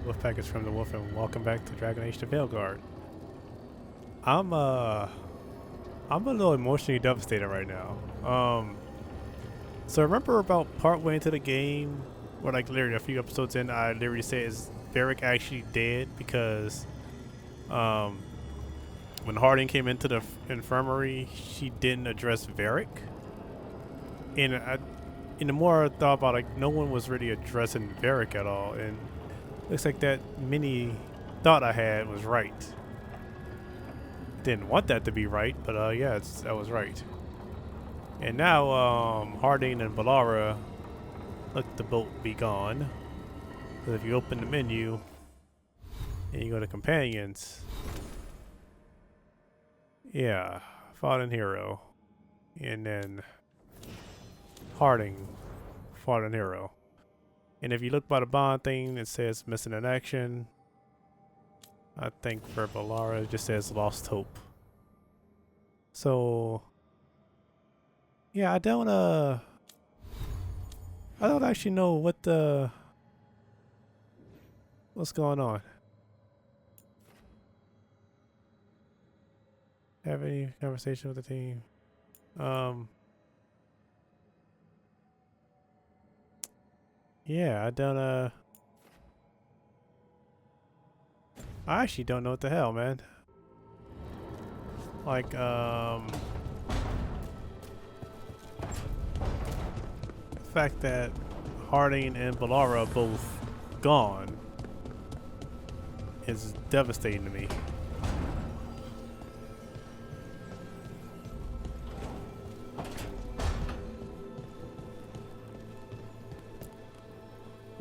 Wolf package from the wolf, and welcome back to Dragon Age to Veilguard. I'm a little emotionally devastated right now. So remember about partway into the game, or like literally a few episodes in, I literally said is Varric actually dead because when Harding came into the infirmary, she didn't address Varric, and the more I thought about it, like no one was really addressing Varric at all, and looks like that mini thought I had was right. Didn't want that to be right, but yeah, that was right. And now Harding and Balara let the boat be gone. So if you open the menu and you go to companions, yeah, fallen hero, and then Harding, fallen hero. And if you look by the bond thing, it says missing in action. I think for Balara it just says lost hope. So yeah, I don't actually know what's going on. Have any conversation with the team? Yeah, I actually don't know what the hell, man. Like, the fact that Harding and Balara are both gone is devastating to me.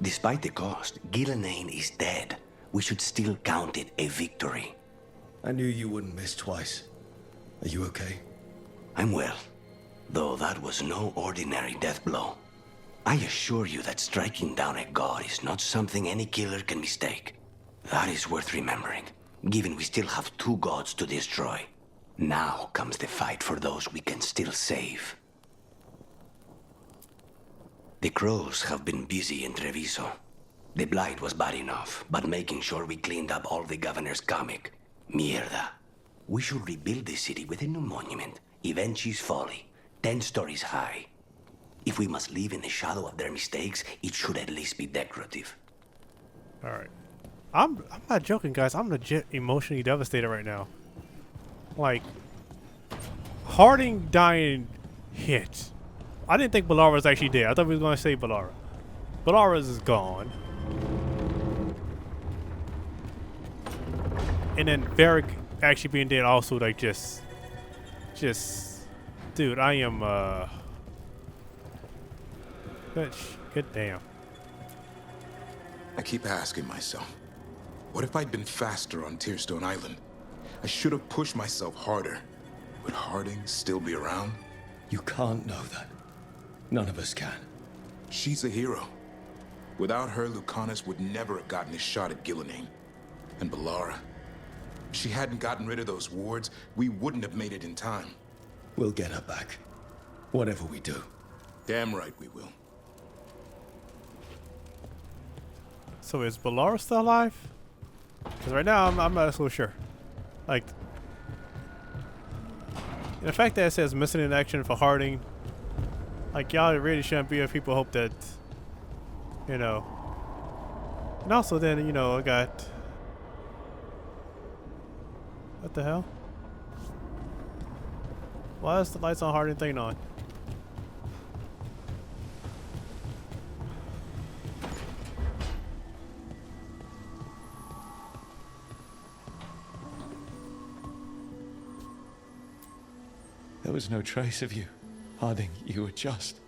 Despite the cost, Elgar'nan is dead. We should still count it a victory. I knew you wouldn't miss twice. Are you okay? I'm well, though that was no ordinary death blow. I assure you that striking down a god is not something any killer can mistake. That is worth remembering, given we still have 2 gods to destroy. Now comes the fight for those we can still save. The Crows have been busy in Treviso. The blight was bad enough, but making sure we cleaned up all the governor's comic. Mierda. We should rebuild the city with a new monument, Evenchi's Folly, 10 stories high. If we must live in the shadow of their mistakes, it should at least be decorative. Alright. I'm not joking, guys. I'm legit emotionally devastated right now. Like, Harding dying hit. I didn't think Balara was actually dead. I thought we was going to say Balara. Balara is gone. And then Varric actually being dead also, like, just, dude, I am, good damn. I keep asking myself, what if I'd been faster on Tearstone Island? I should have pushed myself harder. Would Harding still be around? You can't know that. None of us can. She's a hero. Without her, Lucanus would never have gotten his shot at Elgar'nan. And Balara. If she hadn't gotten rid of those wards, we wouldn't have made it in time. We'll get her back. Whatever we do. Damn right we will. So is Balara still alive? Because right now I'm not so sure. Like, the fact that it says missing in action for Harding, like, y'all really shouldn't be if people hope that, you know. And also then, you know, I got, what the hell? Why is the lights on Harding thing on? There was no trace of you. Harding, you were just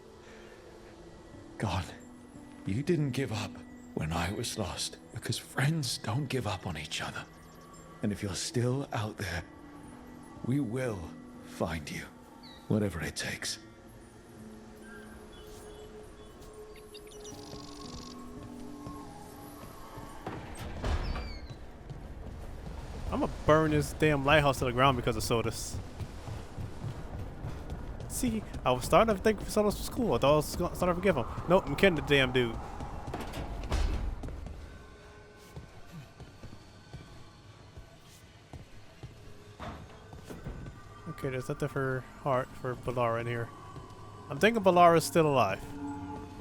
gone. You didn't give up when I was lost, because friends don't give up on each other. And if you're still out there, we will find you, whatever it takes. I'm gonna burn this damn lighthouse to the ground because of Solas. See, I was starting to think Solas was cool. I thought I was starting to forgive him. Nope, I'm kidding the damn dude. there's nothing for heart for Balara in here. I'm thinking Balara's still alive.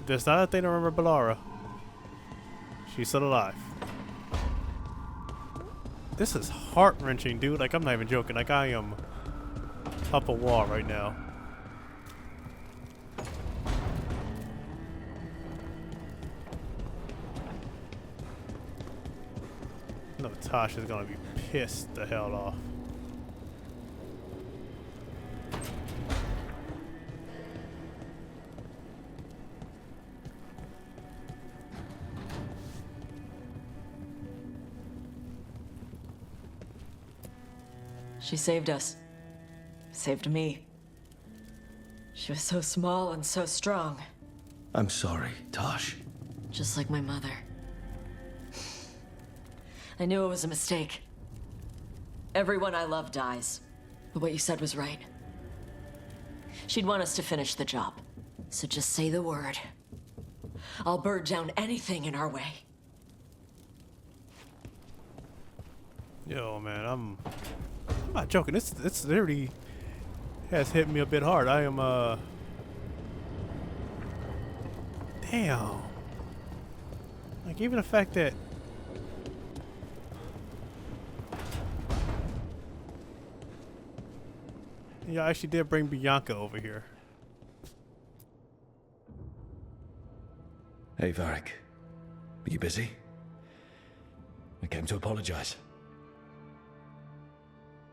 If there's not a thing to remember Balara, she's still alive. This is heart-wrenching, dude. Like, I'm not even joking. Like, I am up a wall right now. No, Tasha's gonna be pissed the hell off. She saved us. Saved me. She was so small and so strong. I'm sorry, Tosh. Just like my mother. I knew it was a mistake. Everyone I love dies. But what you said was right. She'd want us to finish the job. So just say the word. I'll burn down anything in our way. Yo, man, I'm not joking. It's literally has hit me a bit hard. I am damn. Like, even the fact that yeah, I actually did bring Bianca over here. Hey, Varric. Are you busy? I came to apologize.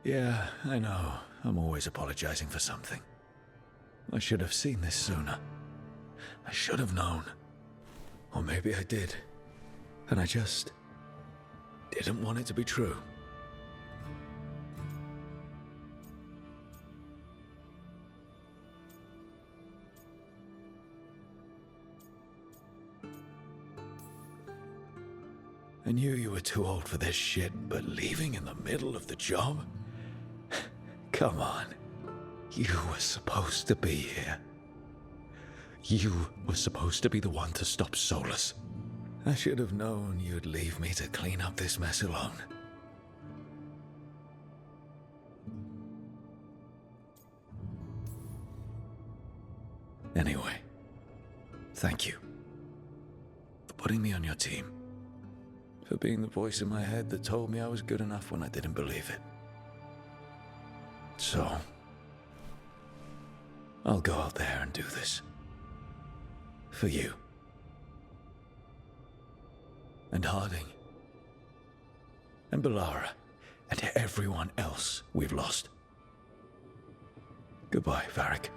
Yeah, I know. I'm always apologizing for something. I should have seen this sooner. I should have known. Or maybe I did. And I just didn't want it to be true. I knew you were too old for this shit, but leaving in the middle of the job? Come on. You were supposed to be here. You were supposed to be the one to stop Solas. I should have known you'd leave me to clean up this mess alone. Anyway, thank you for putting me on your team. For being the voice in my head that told me I was good enough when I didn't believe it. So, I'll go out there and do this. For you. And Harding. And Balara. And everyone else we've lost. Goodbye, Varric.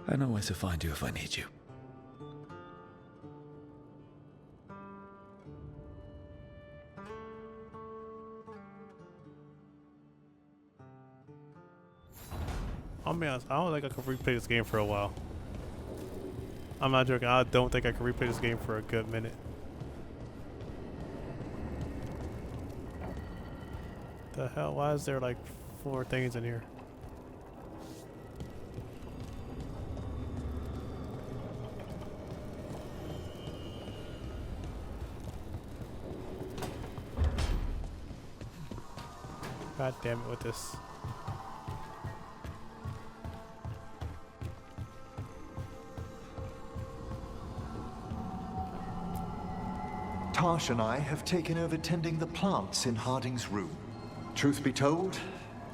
I know where to find you if I need you. I'll be honest, I don't think I could replay this game for a while. I'm not joking, I don't think I can replay this game for a good minute. The hell, why is there like 4 things in here? God damn it with this. Tash and I have taken over tending the plants in Harding's room. Truth be told,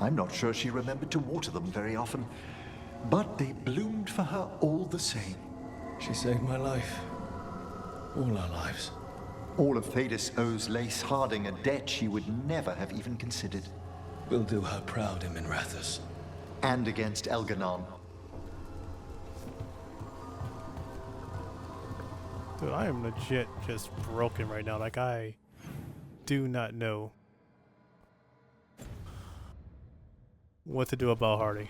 I'm not sure she remembered to water them very often, but they bloomed for her all the same. She saved my life. All our lives. All of Thedas owes Lace Harding a debt she would never have even considered. We'll do her proud in Minrathous. And against Elgar'nan. Dude, I am legit just broken right now. Like, I do not know what to do about Harding.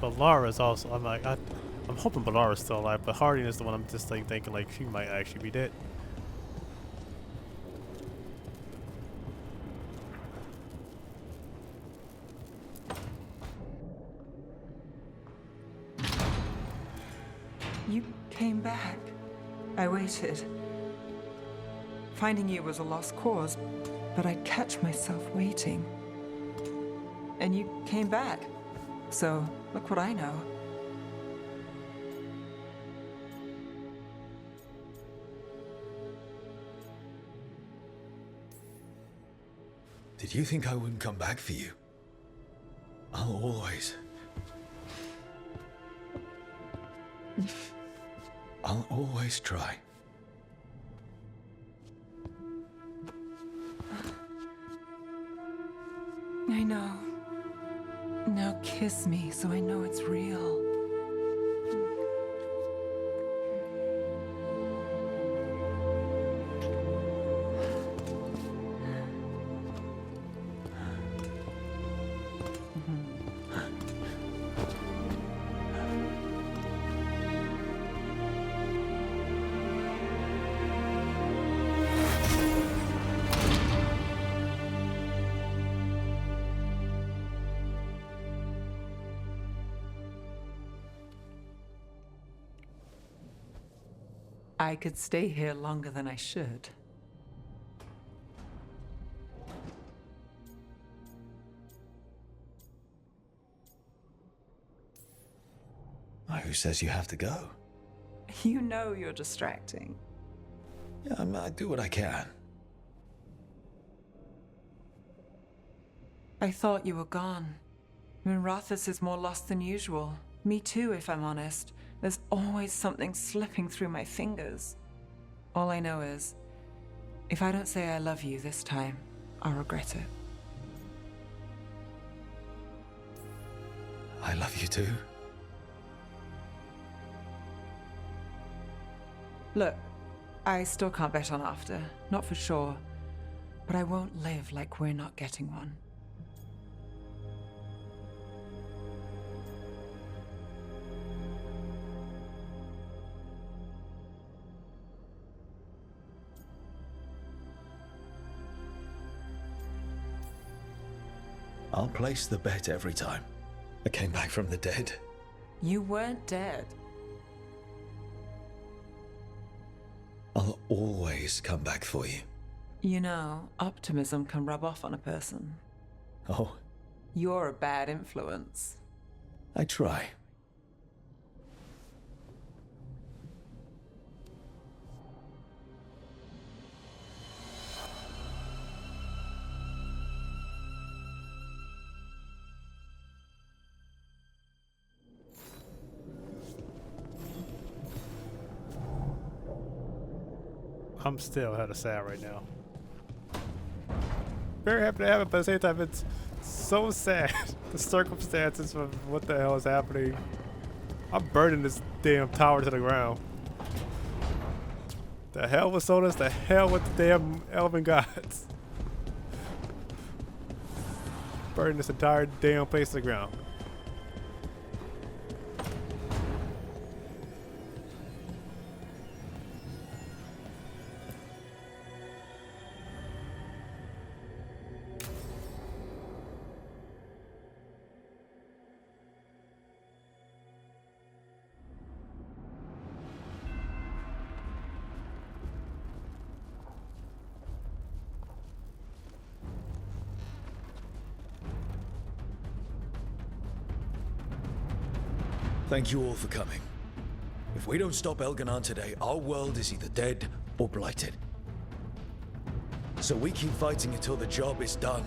Balara's also, I'm like, I'm hoping Balara's still alive, but Harding is the one I'm just like thinking like she might actually be dead. You came back. back. I waited. Finding you was a lost cause, but I'd catch myself waiting. And you came back. So, look what I know. Did you think I wouldn't come back for you? I'll always try. I know. Now kiss me so I know it's real. I could stay here longer than I should. Who says you have to go? You know you're distracting. Yeah, I do what I can. I thought you were gone. Minrathous is more lost than usual. Me too, if I'm honest. There's always something slipping through my fingers. All I know is, if I don't say I love you this time, I'll regret it. I love you too. Look, I still can't bet on after, not for sure. But I won't live like we're not getting one. I'll place the bet every time. I came back from the dead. You weren't dead. I'll always come back for you. You know, optimism can rub off on a person. Oh, You're a bad influence. I try. I'm still hella sad right now. Very happy to have it, but at the same time, it's so sad. The circumstances of what the hell is happening. I'm burning this damn tower to the ground. The hell with Solas, the hell with the damn elven gods. Burning this entire damn place to the ground. Thank you all for coming. If we don't stop Elgar'nan today, our world is either dead or blighted. So we keep fighting until the job is done.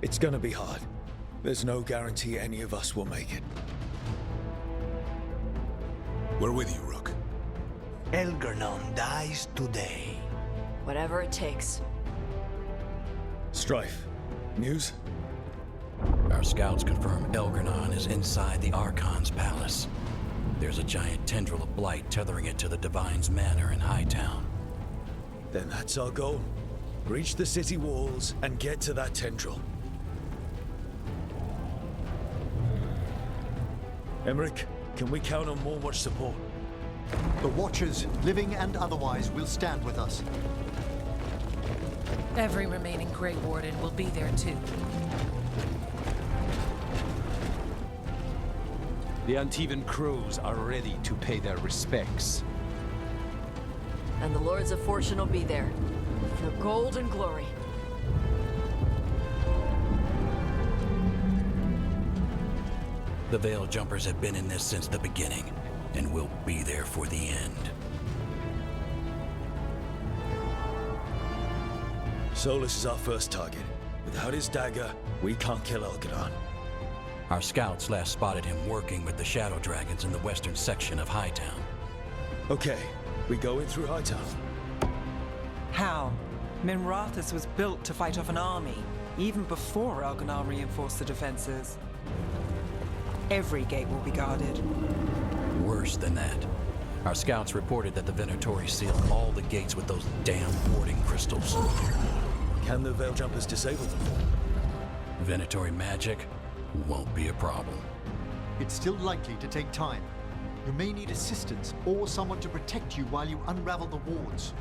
It's gonna be hard. There's no guarantee any of us will make it. We're with you, Rook. Elgar'nan dies today. Whatever it takes. Strife. News? Our scouts confirm Elgar'nan is inside the Archon's palace. There's a giant tendril of blight tethering it to the Divine's manor in Hightown. Then that's our goal. Breach the city walls and get to that tendril. Emmerich, can we count on more much support? The Watchers, living and otherwise, will stand with us. Every remaining Grey Warden will be there too. The Antivan crows are ready to pay their respects. And the Lords of Fortune will be there. For gold and glory. The Veiljumpers have been in this since the beginning, and will be there for the end. Solas is our first target. Without his dagger, we can't kill Elgar'nan. Our scouts last spotted him working with the Shadow Dragons in the western section of Hightown. Okay, we go in through Hightown. How? Mentrais was built to fight off an army, even before Elgar'nan reinforced the defenses. Every gate will be guarded. Worse than that. Our scouts reported that the Venatori sealed all the gates with those damn warding crystals. Can the Veiljumpers disable them? Venatori magic won't be a problem. It's still likely to take time. You may need assistance or someone to protect you while you unravel the wards.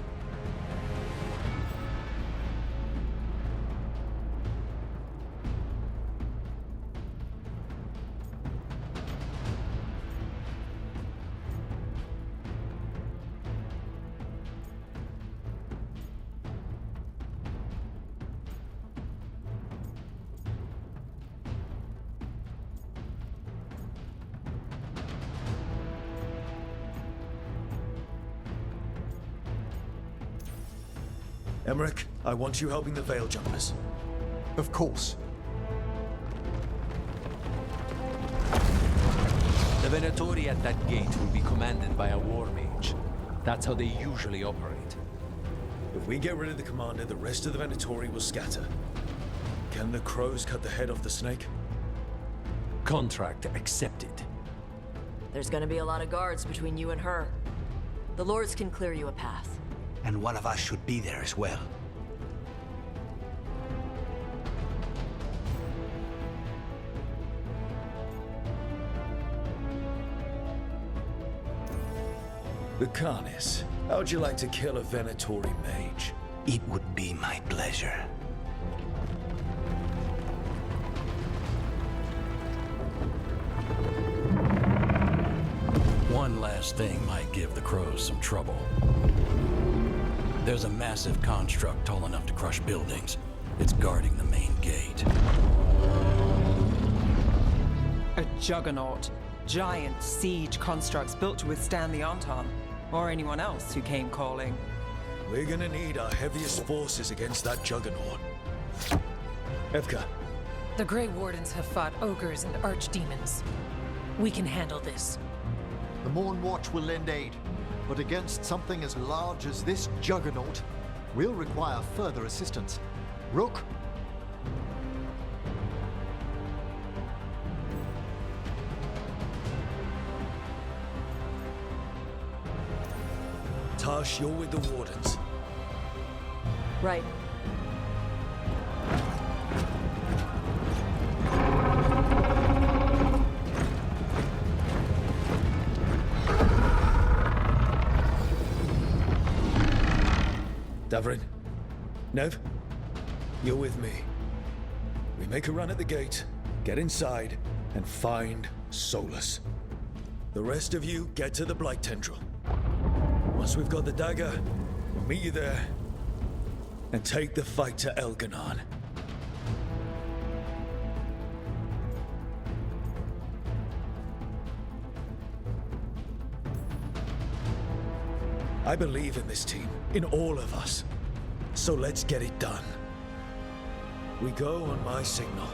Emmerich, I want you helping the Veiljumpers. Of course. The Venatori at that gate will be commanded by a war mage. That's how they usually operate. If we get rid of the commander, the rest of the Venatori will scatter. Can the crows cut the head off the snake? Contract accepted. There's gonna be a lot of guards between you and her. The Lords can clear you a path. And one of us should be there as well. Lucanus, how'd you like to kill a Venatori mage? It would be my pleasure. One last thing might give the crows some trouble. There's a massive construct tall enough to crush buildings. It's guarding the main gate. A juggernaut. Giant siege constructs built to withstand the Entente, or anyone else who came calling. We're gonna need our heaviest forces against that juggernaut. Evka. The Grey Wardens have fought ogres and archdemons. We can handle this. The Morn Watch will lend aid, but against something as large as this juggernaut, we'll require further assistance. Rook? Tash, you're with the Wardens. Right. Davrin, Nev, you're with me. We make a run at the gate, get inside, and find Solas. The rest of you get to the Blight Tendril. Once we've got the dagger, we'll meet you there and take the fight to Elgar'nan. I believe in this team, in all of us. So let's get it done. We go on my signal.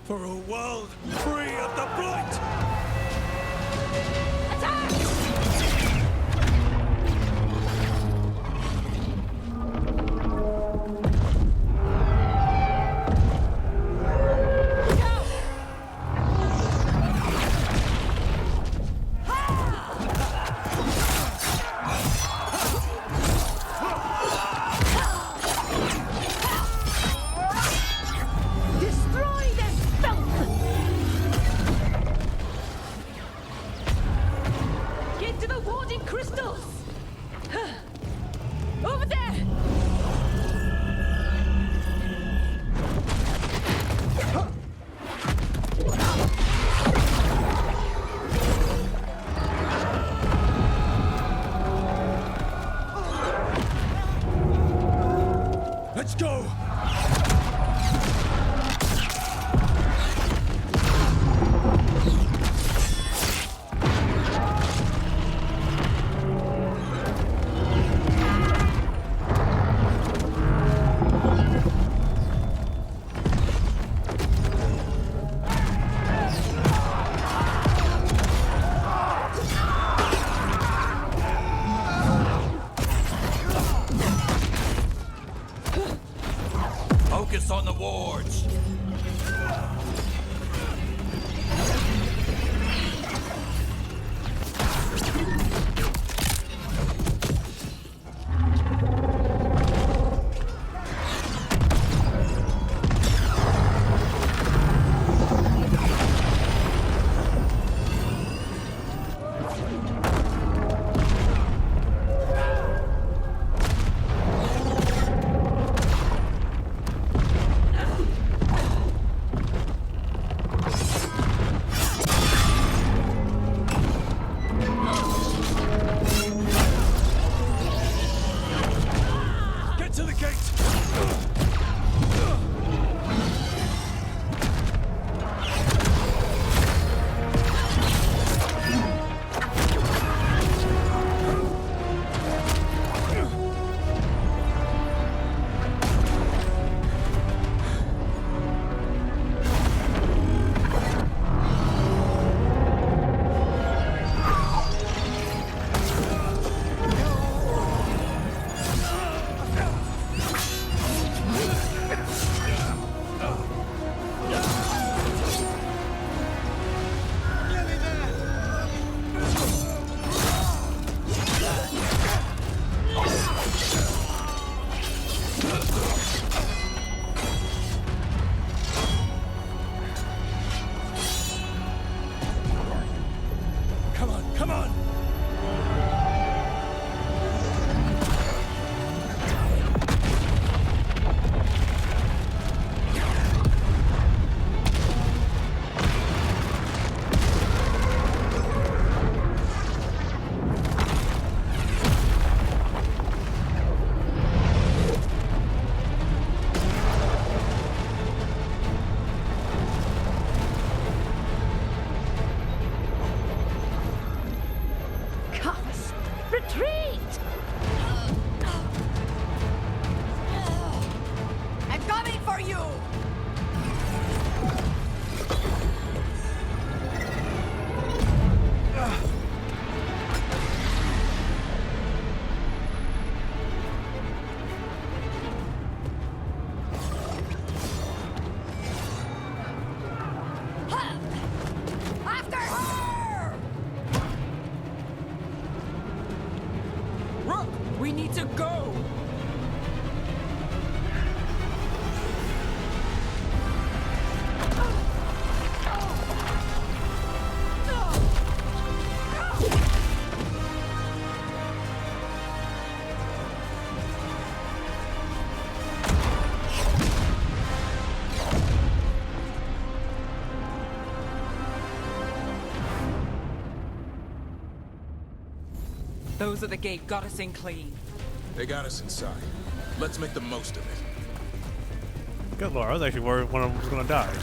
For a world free of the Blight! Go! on the wards! We need to go! Those at the gate got us in clean. They got us inside. Let's make the most of it. Good lord, I was actually worried one of them was gonna die.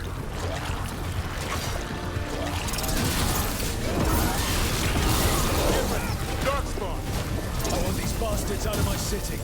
Darkspawn! I want these bastards out of my city.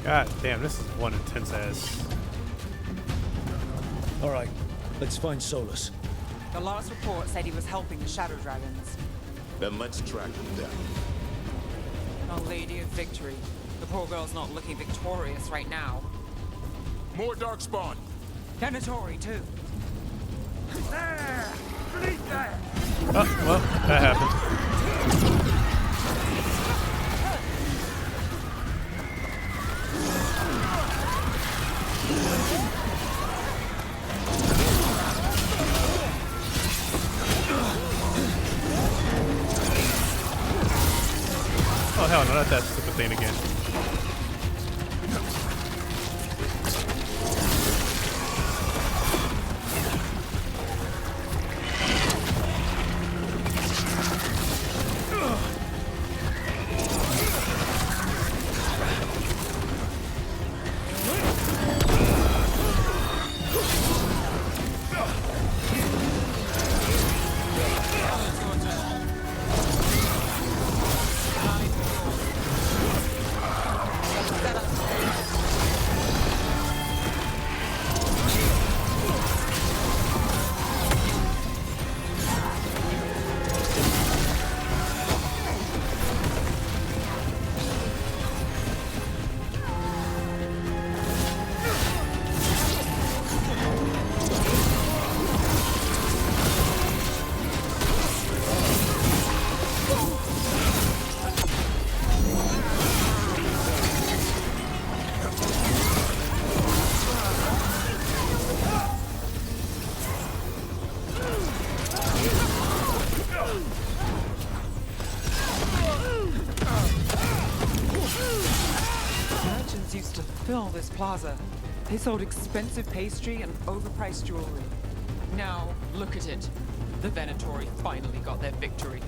God damn, this is one intense ass. All right, let's find Solas. The last report said he was helping the Shadow Dragons. Then let's track them down. Our Lady of Victory. The poor girl's not looking victorious right now. More Darkspawn! Venatori, too. Oh, well, that happened. Oh hell no, not that stupid thing again. Fill this plaza. They sold expensive pastry and overpriced jewelry. Now, look at it. The Venatori finally got their victory.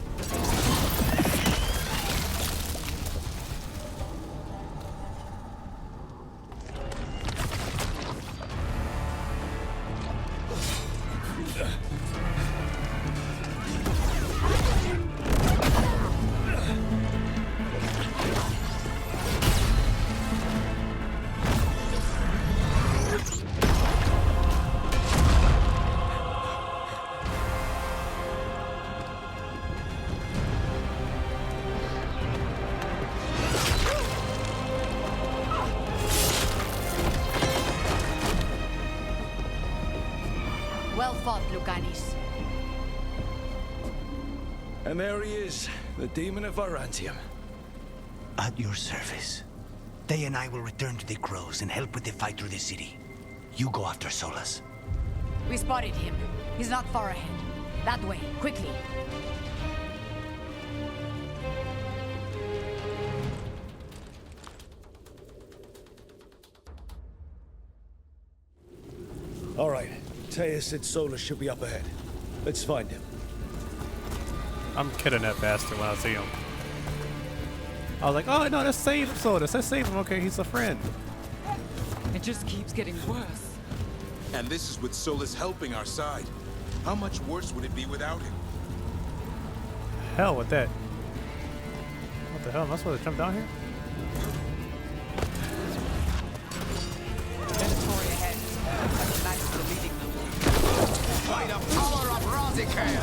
Well fought, Lucanis. And there he is, the demon of Varantium. At your service. They and I will return to the Crows and help with the fight through the city. You go after Solas. We spotted him. He's not far ahead. That way, quickly. All right. Taya said Solas should be up ahead. Let's find him. I'm kidding that bastard when I see him. I was like, oh no, let's save him, Solas. Let's save him. Okay, he's a friend. It just keeps getting worse. And this is with Solas helping our side. How much worse would it be without him? Hell with that. What the hell? Am I supposed to jump down here? Venatori ahead. Thanks for leading them. By the power of Razikale!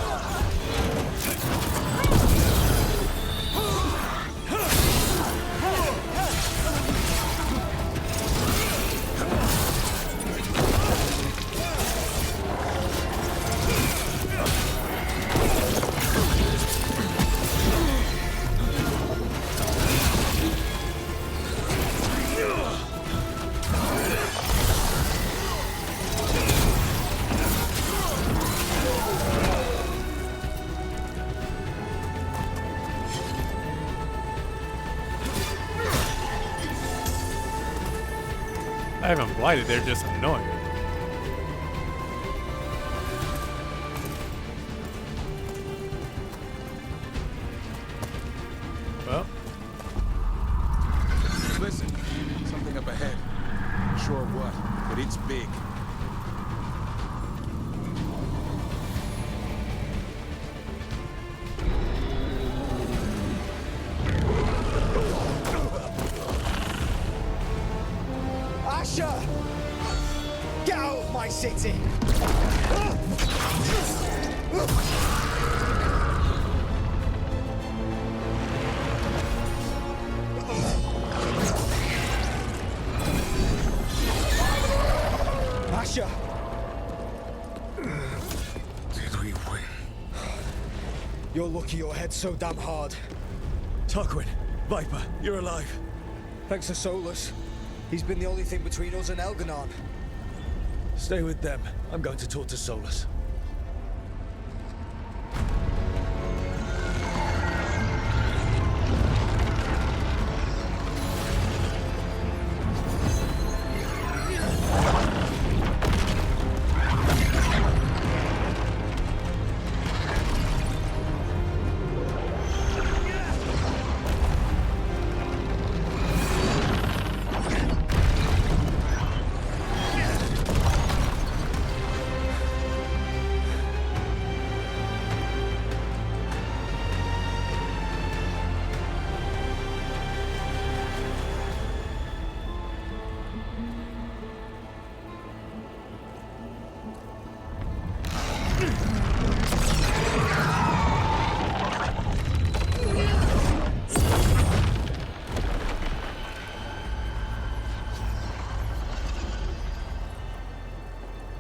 I haven't blighted, they're just annoying. Well. Listen, something up ahead. Not sure what, but it's big. Get out of my city! Asher! Did we we win. You're lucky your head's so damn hard. Tarquin, Viper, you're alive. Thanks to Solas. He's been the only thing between us and Elgar'nan. Stay with them. I'm going to talk to Solas.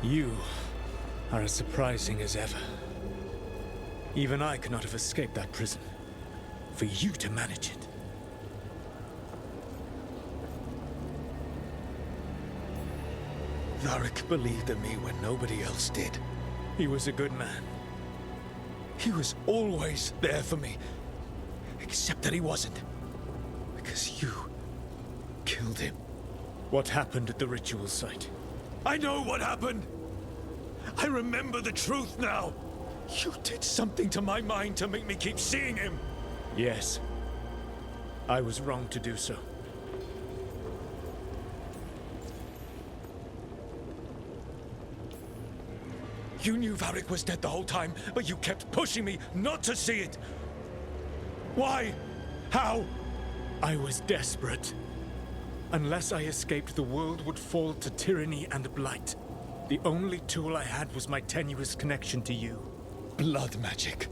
You are as surprising as ever. Even I could not have escaped that prison. For you to manage it. Varric believed in me when nobody else did. He was a good man. He was always there for me. Except that he wasn't. Because you killed him. What happened at the ritual site? I know what happened! I remember the truth now! You did something to my mind to make me keep seeing him! Yes. I was wrong to do so. You knew Varric was dead the whole time, but you kept pushing me not to see it! Why? How? I was desperate. Unless I escaped, the world would fall to tyranny and blight. The only tool I had was my tenuous connection to you. Blood magic.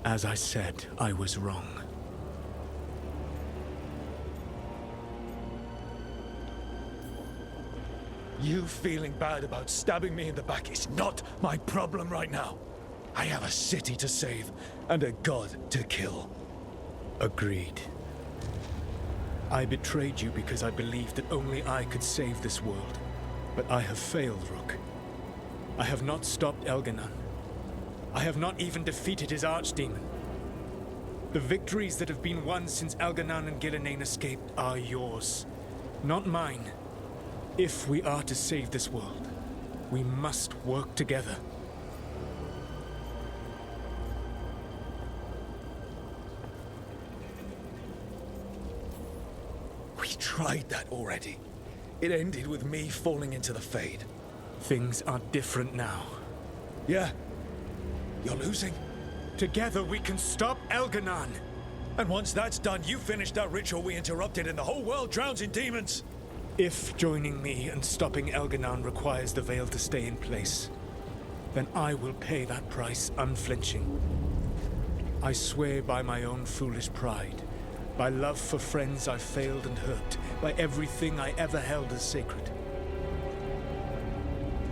As I said, I was wrong. You feeling bad about stabbing me in the back is not my problem right now. I have a city to save and a god to kill. Agreed. I betrayed you because I believed that only I could save this world. But I have failed, Rook. I have not stopped Elgar'nan. I have not even defeated his archdemon. The victories that have been won since Elgar'nan and Gil'nan escaped are yours, not mine. If we are to save this world, we must work together. We tried that already. It ended with me falling into the Fade. Things are different now. Yeah. You're losing. Together we can stop Elgar'nan. And once that's done, you finish that ritual we interrupted and the whole world drowns in demons. If joining me and stopping Elgar'nan requires the Veil to stay in place, then I will pay that price unflinching. I swear by my own foolish pride, by love for friends I failed and hurt, by everything I ever held as sacred.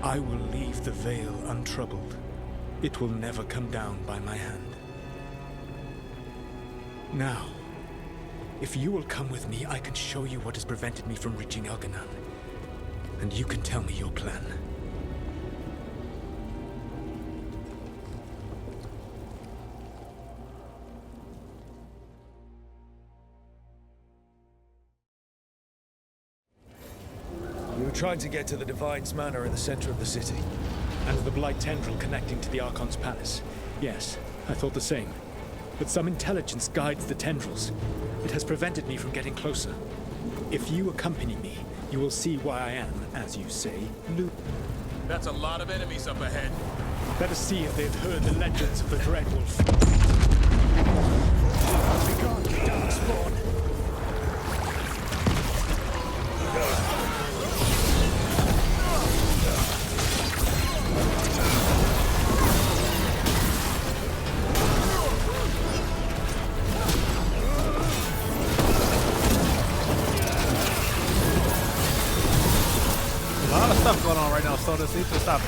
I will leave the Veil untroubled. It will never come down by my hand. Now, if you will come with me, I can show you what has prevented me from reaching Elgar'nan. And you can tell me your plan. You were trying to get to the Divine's Manor in the center of the city. And the Blight tendril connecting to the Archon's palace. Yes, I thought the same. But some intelligence guides the tendrils. It has prevented me from getting closer. If you accompany me, you will see why I am, as you say, loot. That's a lot of enemies up ahead. Let us see if they've heard the legends of the Dreadwolf. Begone, Darkspawn! A lot of stuff going on right now, Solas. Need to stop it.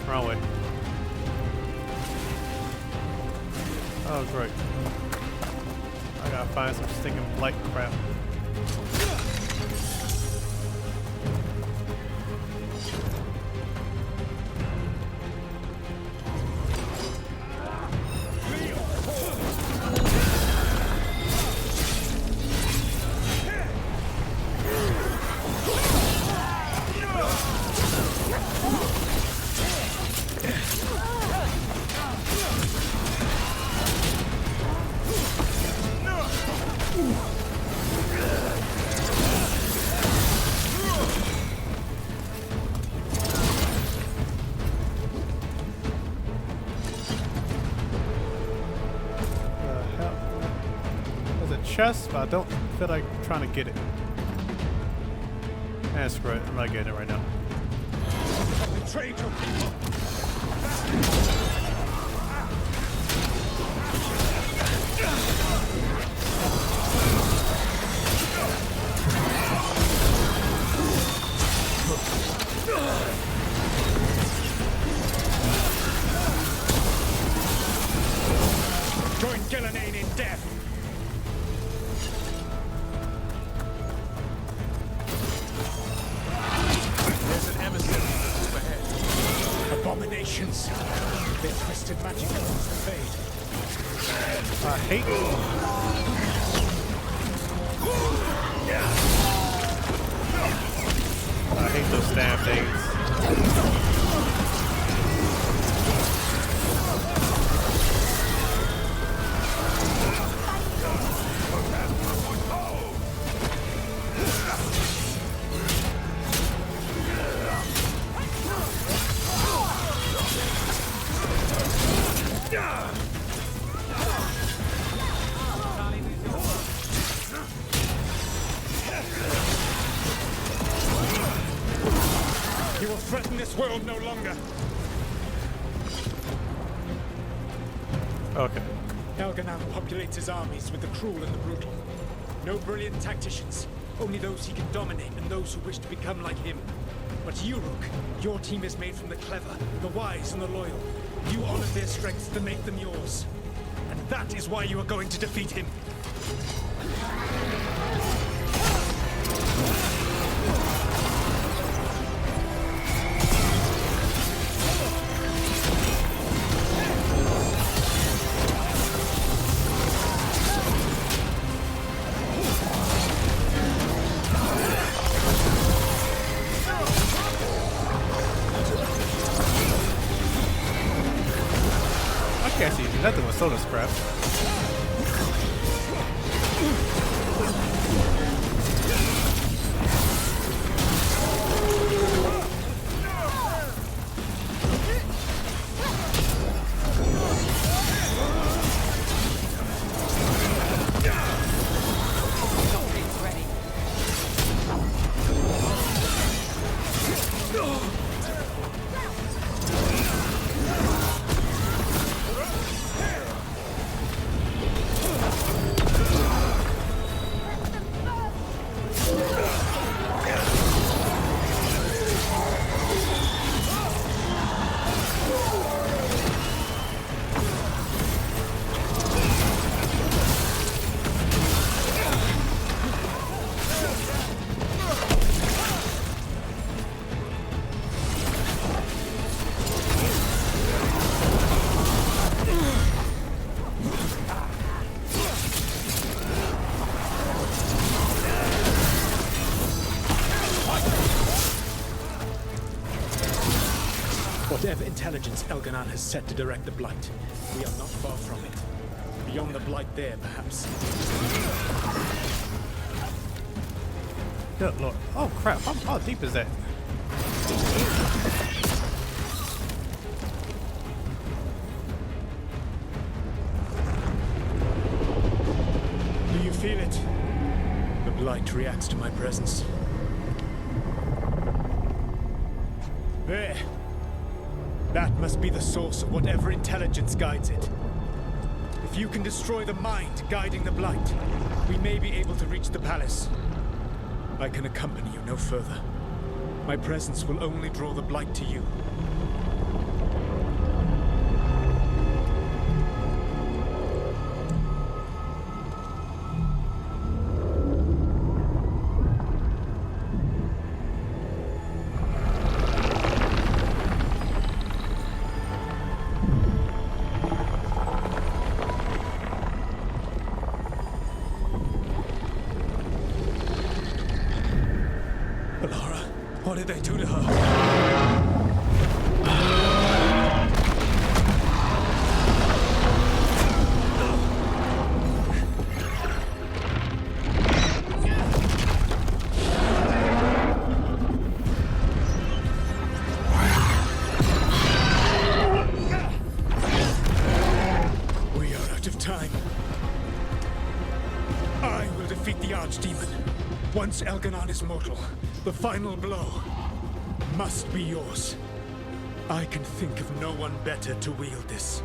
Wrong way. Oh, great. I gotta find some stinking blight crap. Chest, but I don't feel like trying to get it. Screw it. I'm not getting it right now. Betrayed your people. Join Elgar'nan in death. Abominations. Their twisted magic causes the fade. I hate those damn things. You will threaten this world no longer. Okay. Elgar'nan populates his armies with the cruel and the brutal. No brilliant tacticians, only those he can dominate and those who wish to become like him. But you, Rook, your team is made from the clever, the wise, and the loyal. You honor their strengths to make them yours. And that is why you are going to defeat him. Can't see nothing with Solas crap. Whatever intelligence Elgar'nan has set to direct the Blight, we are not far from it. Beyond the Blight there, perhaps. Good lord. Oh crap, how deep is that? Do you feel it? The Blight reacts to my presence. There. That must be the source of whatever intelligence guides it. If you can destroy the mind guiding the Blight, we may be able to reach the palace. I can accompany you no further. My presence will only draw the Blight to you. What did they do to her? We are out of time. I will defeat the Archdemon. Once Elgar'nan is mortal, the final blow must be yours. I can think of no one better to wield this.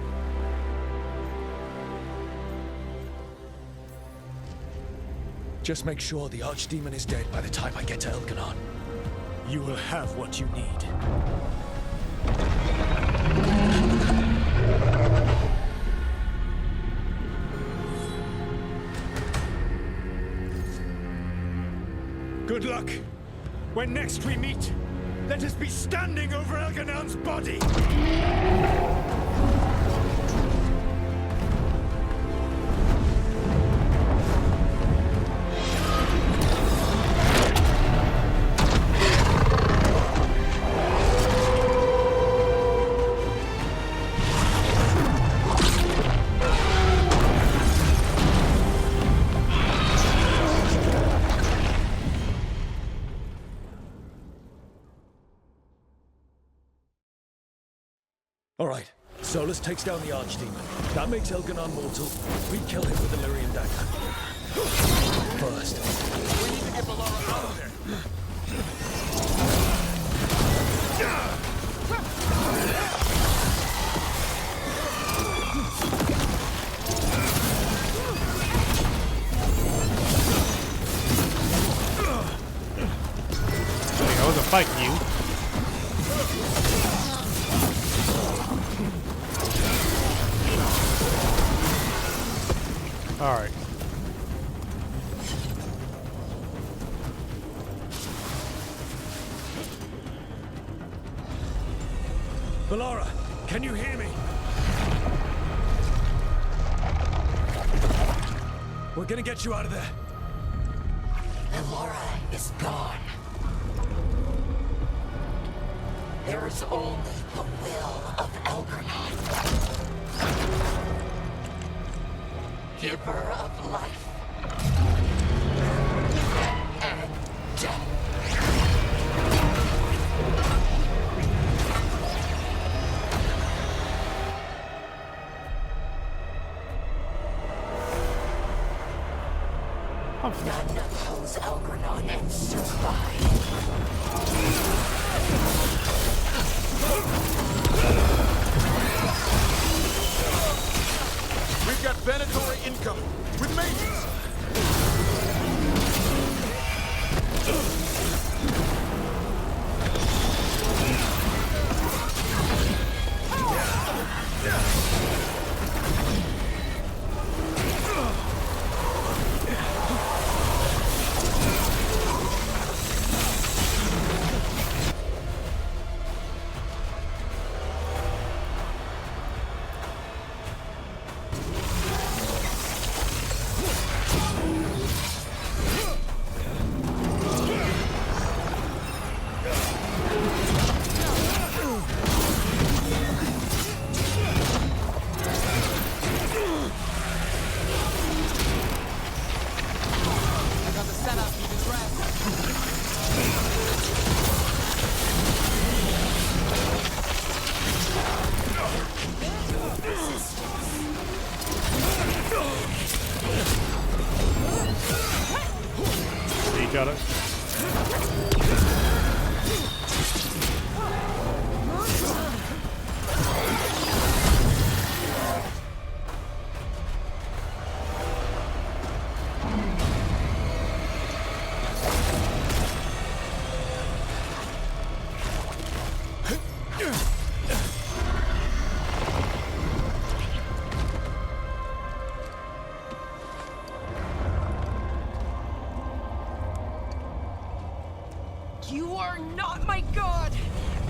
Just make sure the Archdemon is dead by the time I get to Elgar'nan. You will have what you need. Good luck. When next we meet, let us be standing over Elgar'nan's body! All right, Solas takes down the Archdemon. That makes Elgar'nan mortal. We kill him with the Lyrian dagger. First. We need to get Veilguard out of there. I wasn't fighting you. Alright. Veilguard, can you hear me? We're gonna get you out of there. Veilguard is gone. There is only the will of Elgar'nan. Giver of life and death. None oppose Elgar'nan and survive. We've got Venatori incoming with mages.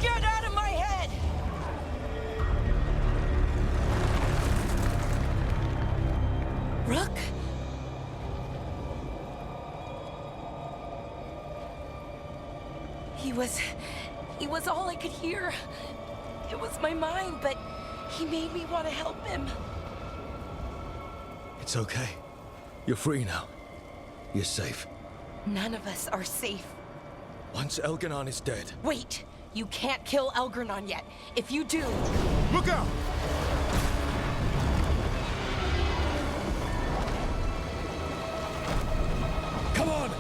Get out of my head! Rook? He was all I could hear. It was my mind, but he made me want to help him. It's okay. You're free now. You're safe. None of us are safe. Once Elgar'nan is dead... Wait! You can't kill Elgar'nan yet. If you do... Look out! Come on!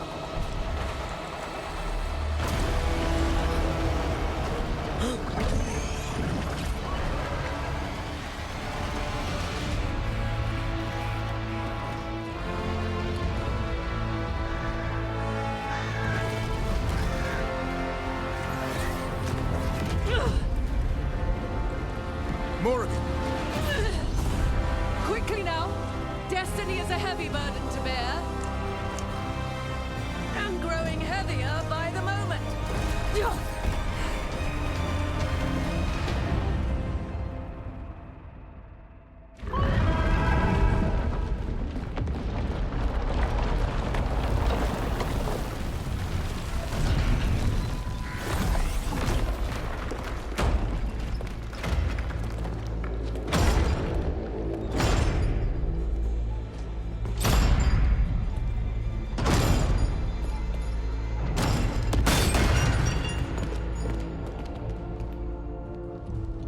Morrigan! Quickly now! Destiny is a heavy burden to bear. And growing heavier by the moment.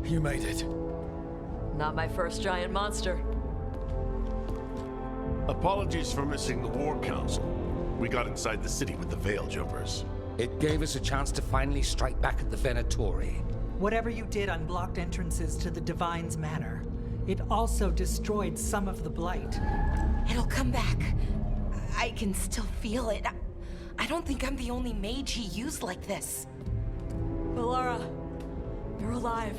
You made it. Not my first giant monster. Apologies for missing the War Council. We got inside the city with the Veiljumpers. It gave us a chance to finally strike back at the Venatori. Whatever you did unblocked entrances to the Divine's Manor. It also destroyed some of the Blight. It'll come back. I can still feel it. I don't think I'm the only mage he used like this. Valara, you're alive.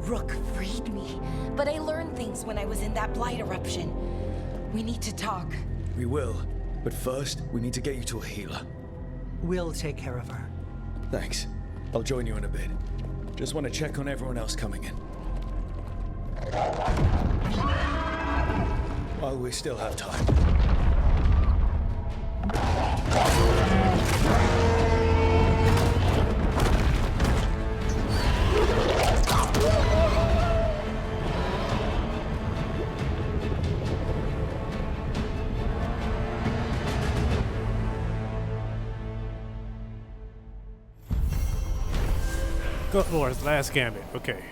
Rook freed me, but I learned things when I was in that Blight eruption. We need to talk. We will, but first, we need to get you to a healer. We'll take care of her. Thanks. I'll join you in a bit. Just want to check on everyone else coming in. While we still have time. Go Lord's last gambit. Okay.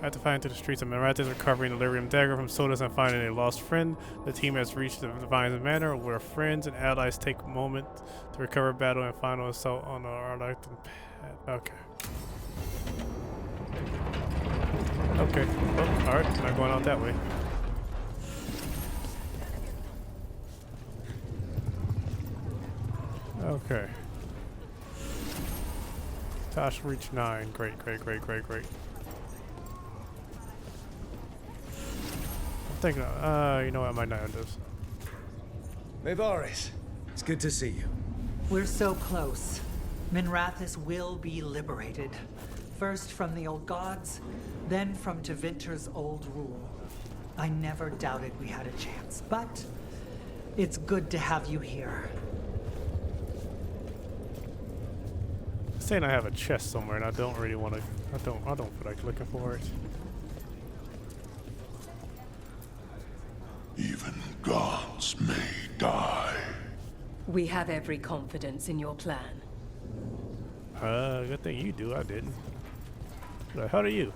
After flying to the streets of Mentrais, recovering the Lyrium dagger from Solas and finding a lost friend, the team has reached the Divine's Manor, where friends and allies take a moment to recover battle and final assault on the Arlington pad. Okay. Okay. Oh, alright. Not going out that way. Okay. Tosh reached 9. Great, great, great, great, great. I'm thinking, you know what, I might not end this. Mentrais, it's good to see you. We're so close. Minrathous will be liberated. First from the old gods, then from Tevinter's old rule. I never doubted we had a chance, but it's good to have you here. Saying I have a chest somewhere and I don't really want to, I don't feel like looking for it. Even gods may die. We have every confidence in your plan. Good thing you do, I didn't. Who the hell are you?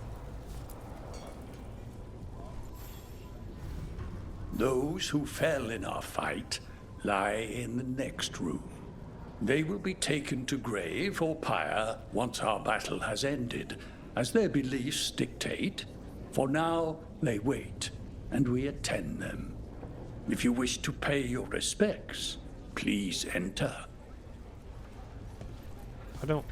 Those who fell in our fight lie in the next room. They will be taken to grave or pyre once our battle has ended, as their beliefs dictate. For now, they wait, and we attend them. If you wish to pay your respects, please enter. I don't.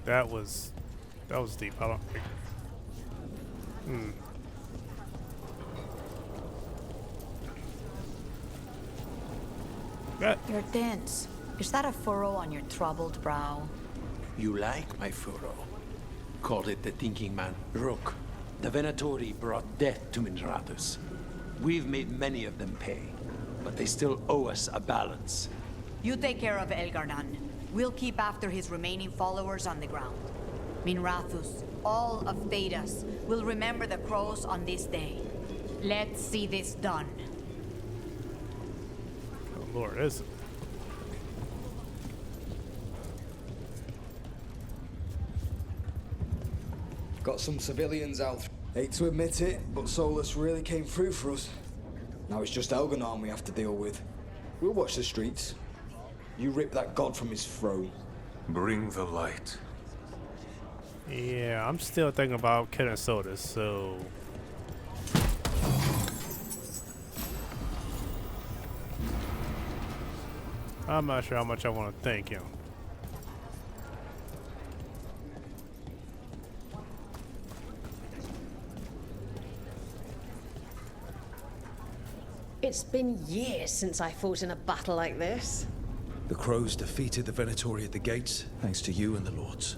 That was deep. I don't think. You're tense. Is that a furrow on your troubled brow? You like my furrow? Called it the thinking man, Rook. The Venatori brought death to Mentrais. We've made many of them pay, but they still owe us a balance. You take care of Elgar'nan. We'll keep after his remaining followers on the ground. Minrathus, all of Thedas, will remember the crows on this day. Let's see this done. Oh Lord, is it? Got some civilians out. Hate to admit it, but Solas really came through for us. Now it's just Elgar'nan we have to deal with. We'll watch the streets. You rip that god from his throne. Bring the light. Yeah, I'm still thinking about killing Solas, so... I'm not sure how much I want to thank him. It's been years since I fought in a battle like this. The crows defeated the Venatori at the gates, thanks to you and the lords.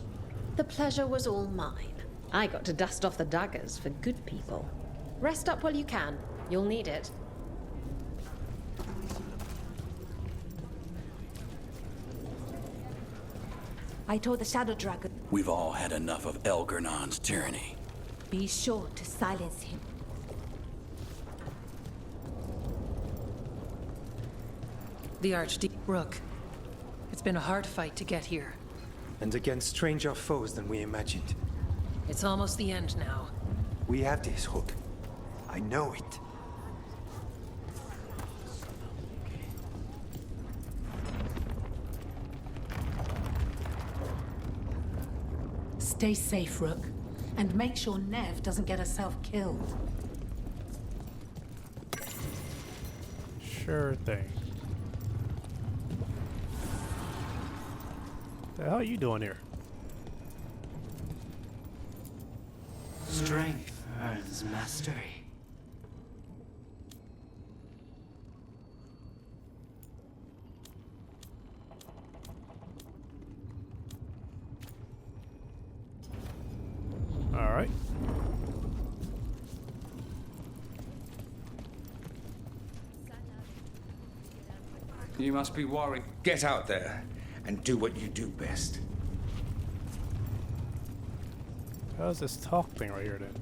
The pleasure was all mine. I got to dust off the daggers for good people. Rest up while you can. You'll need it. I told the Shadow Dragon. We've all had enough of Elgar'nan's tyranny. Be sure to silence him. The Archdeacon. Rook. It's been a hard fight to get here. And against stranger foes than we imagined. It's almost the end now. We have this, Rook. I know it. Stay safe, Rook. And make sure Nev doesn't get herself killed. Sure thing. The hell are you doing here? Strength earns mastery. All right. You must be worried. Get out there and do what you do best. How's this talk thing right here then?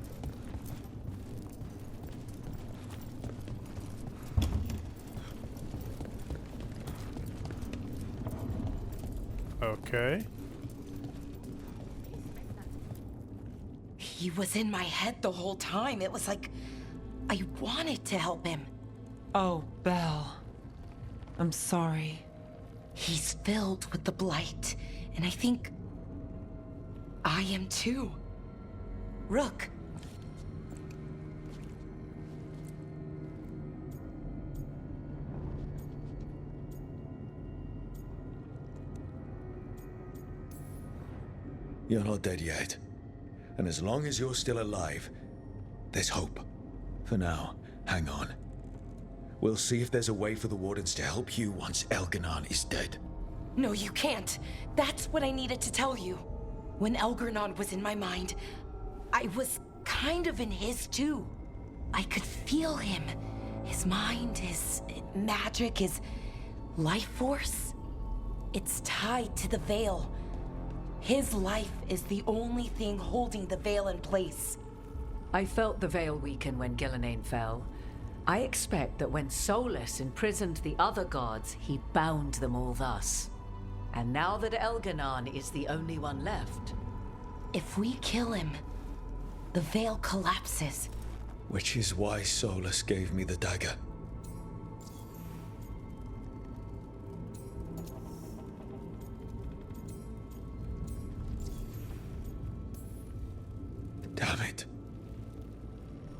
Okay. He was in my head the whole time. It was like I wanted to help him. Oh, Belle. I'm sorry. He's filled with the blight, and I think I am too. Rook. You're not dead yet. And as long as you're still alive, there's hope. For now, hang on. We'll see if there's a way for the Wardens to help you once Elgar'nan is dead. No, you can't. That's what I needed to tell you. When Elgar'nan was in my mind, I was kind of in his too. I could feel him. His mind, his magic, his life force. It's tied to the Veil. His life is the only thing holding the Veil in place. I felt the Veil weaken when Elgar'nan fell. I expect that when Solas imprisoned the other gods, he bound them all thus. And now that Elgar'nan is the only one left... If we kill him, the Veil collapses. Which is why Solas gave me the dagger. Damn it.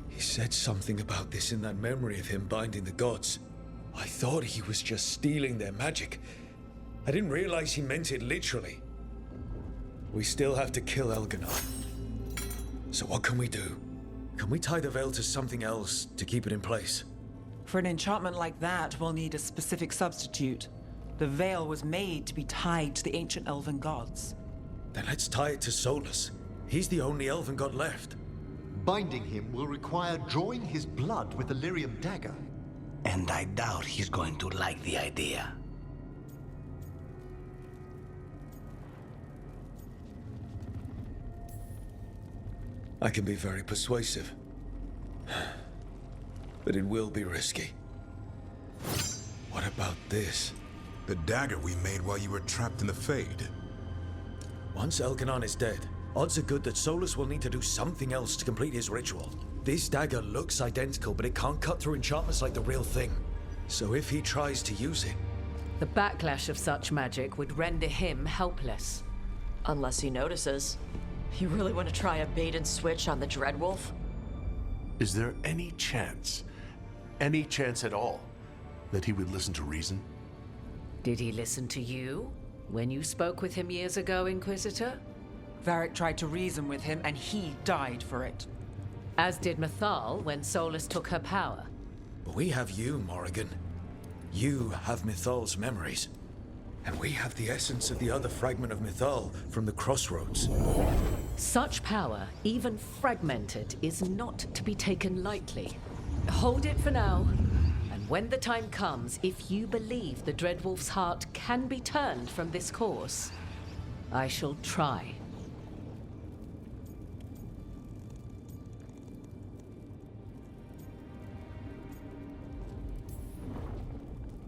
He said something about this in that memory of him binding the gods. I thought he was just stealing their magic. I didn't realize he meant it literally. We still have to kill Elgar'nan. So what can we do? Can we tie the veil to something else to keep it in place? For an enchantment like that, we'll need a specific substitute. The veil was made to be tied to the ancient elven gods. Then let's tie it to Solas. He's the only elven god left. Binding him will require drawing his blood with the lyrium dagger. And I doubt he's going to like the idea. I can be very persuasive. But it will be risky. What about this? The dagger we made while you were trapped in the Fade. Once Elgar'nan is dead, odds are good that Solas will need to do something else to complete his ritual. This dagger looks identical, but it can't cut through enchantments like the real thing. So if he tries to use it... The backlash of such magic would render him helpless. Unless he notices. You really want to try a bait and switch on the Dreadwolf? Is there any chance at all, that he would listen to reason? Did he listen to you when you spoke with him years ago, Inquisitor? Varric tried to reason with him, and he died for it. As did Mythal when Solas took her power. But we have you, Morrigan. You have Mythal's memories. And we have the essence of the other fragment of Mythal from the Crossroads. Such power, even fragmented, is not to be taken lightly. Hold it for now. And when the time comes, if you believe the Dreadwolf's heart can be turned from this course, I shall try.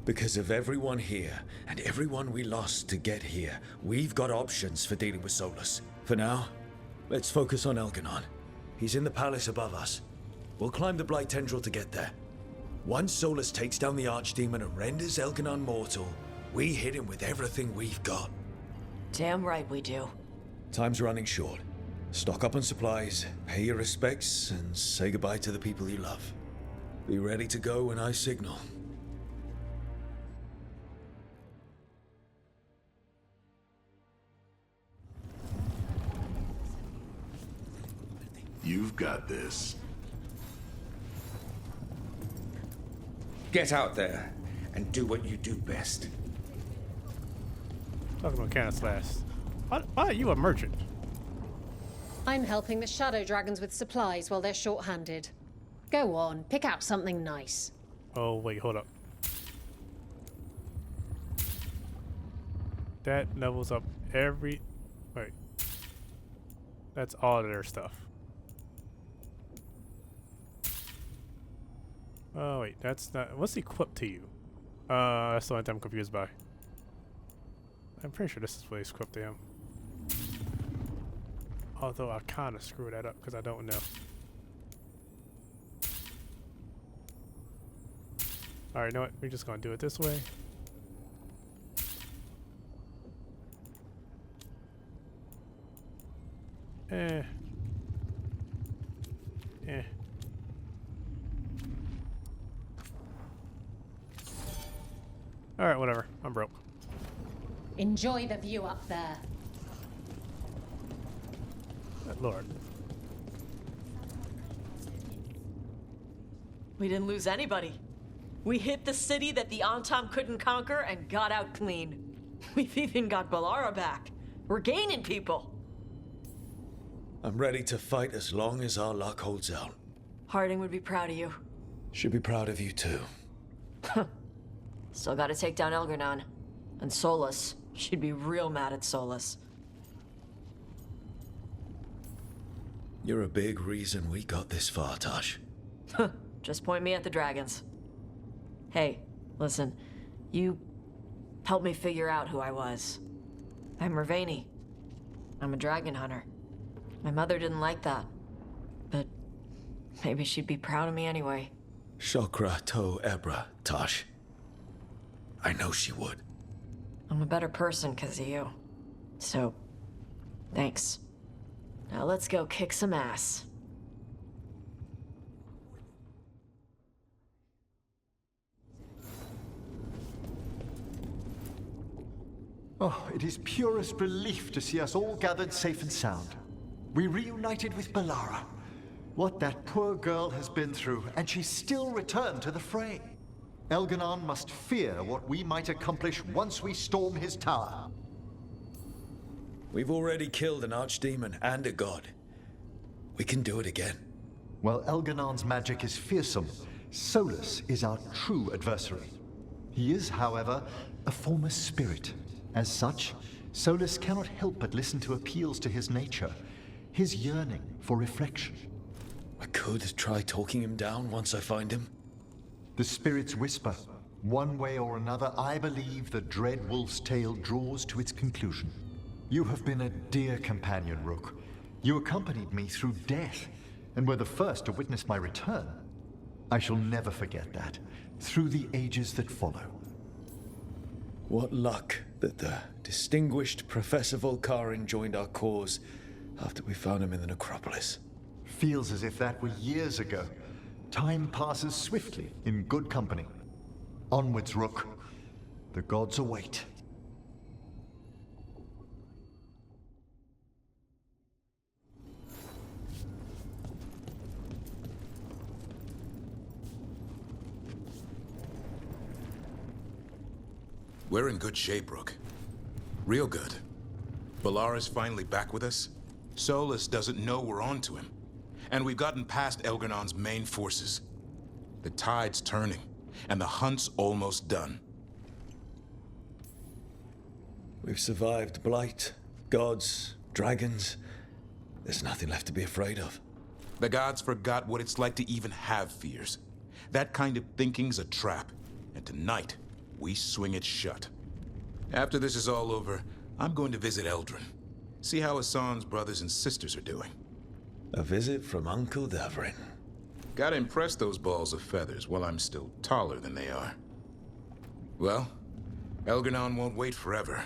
Because of everyone here, and everyone we lost to get here, we've got options for dealing with Solas. For now, let's focus on Elgar'nan. He's in the palace above us. We'll climb the Blight Tendril to get there. Once Solas takes down the Archdemon and renders Elgar'nan mortal, we hit him with everything we've got. Damn right we do. Time's running short. Stock up on supplies, pay your respects, and say goodbye to the people you love. Be ready to go when I signal. You've got this. Get out there and do what you do best. Talking about Cannon Slash. Why are you a merchant? I'm helping the Shadow Dragons with supplies while they're short-handed. Go on, pick out something nice. Oh, wait, hold up. That levels up every... Wait. That's all of their stuff. Oh, wait, that's not... What's equipped to you? That's the only thing I'm confused by. I'm pretty sure this is what he's equipped to him. Although I kind of screwed that up because I don't know. Alright, you know what? We're just going to do it this way. Alright, whatever. I'm broke. Enjoy the view up there. Lord. We didn't lose anybody. We hit the city that the Antam couldn't conquer and got out clean. We've even got Balara back. We're gaining people. I'm ready to fight as long as our luck holds out. Harding would be proud of you. Should be proud of you too. Still gotta take down Elgar'nan. And Solas. She'd be real mad at Solas. You're a big reason we got this far, Tosh. Just point me at the dragons. Hey, listen. You helped me figure out who I was. I'm Mervani. I'm a dragon hunter. My mother didn't like that. But maybe she'd be proud of me anyway. Shokra to Ebra, Tosh. I know she would. I'm a better person because of you. So, thanks. Now let's go kick some ass. Oh, it is purest relief to see us all gathered safe and sound. We reunited with Balara. What that poor girl has been through, and she still returned to the fray. Elgar'nan must fear what we might accomplish once we storm his tower. We've already killed an archdemon and a god. We can do it again. While Elgar'nan's magic is fearsome, Solas is our true adversary. He is, however, a former spirit. As such, Solas cannot help but listen to appeals to his nature, his yearning for reflection. I could try talking him down once I find him. The spirits whisper. One way or another, I believe the dread wolf's tale draws to its conclusion. You have been a dear companion, Rook. You accompanied me through death, and were the first to witness my return. I shall never forget that, through the ages that follow. What luck that the distinguished Professor Volkarin joined our cause after we found him in the necropolis. Feels as if that were years ago. Time passes swiftly in good company. Onwards, Rook. The gods await. We're in good shape, Rook. Real good. Balara's finally back with us. Solas doesn't know we're on to him. And we've gotten past Elgar'nan's main forces. The tide's turning, and the hunt's almost done. We've survived blight, gods, dragons. There's nothing left to be afraid of. The gods forgot what it's like to even have fears. That kind of thinking's a trap, and tonight, we swing it shut. After this is all over, I'm going to visit Eldrin. See how Hassan's brothers and sisters are doing. A visit from Uncle Davrin. Gotta impress those balls of feathers while I'm still taller than they are. Well, Elgar'nan won't wait forever.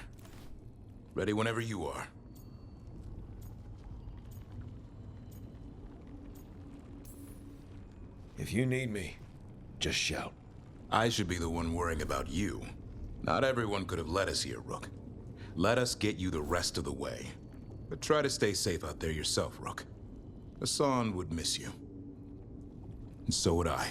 Ready whenever you are. If you need me, just shout. I should be the one worrying about you. Not everyone could have led us here, Rook. Let us get you the rest of the way. But try to stay safe out there yourself, Rook. Hassan would miss you. And so would I.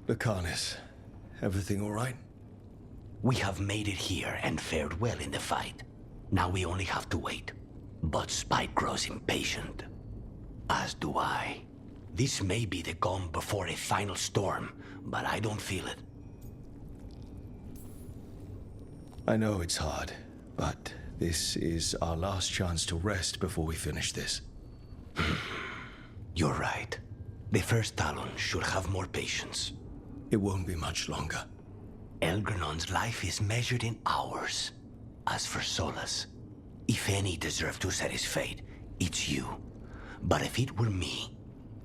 Lucanus, everything all right? We have made it here and fared well in the fight. Now we only have to wait. But Spike grows impatient. As do I. This may be the calm before a final storm, but I don't feel it. I know it's hard, but this is our last chance to rest before we finish this. You're right. The first Talon should have more patience. It won't be much longer. Elgar'nan's life is measured in hours. As for Solas, if any deserve to set his fate, it's you. But if it were me,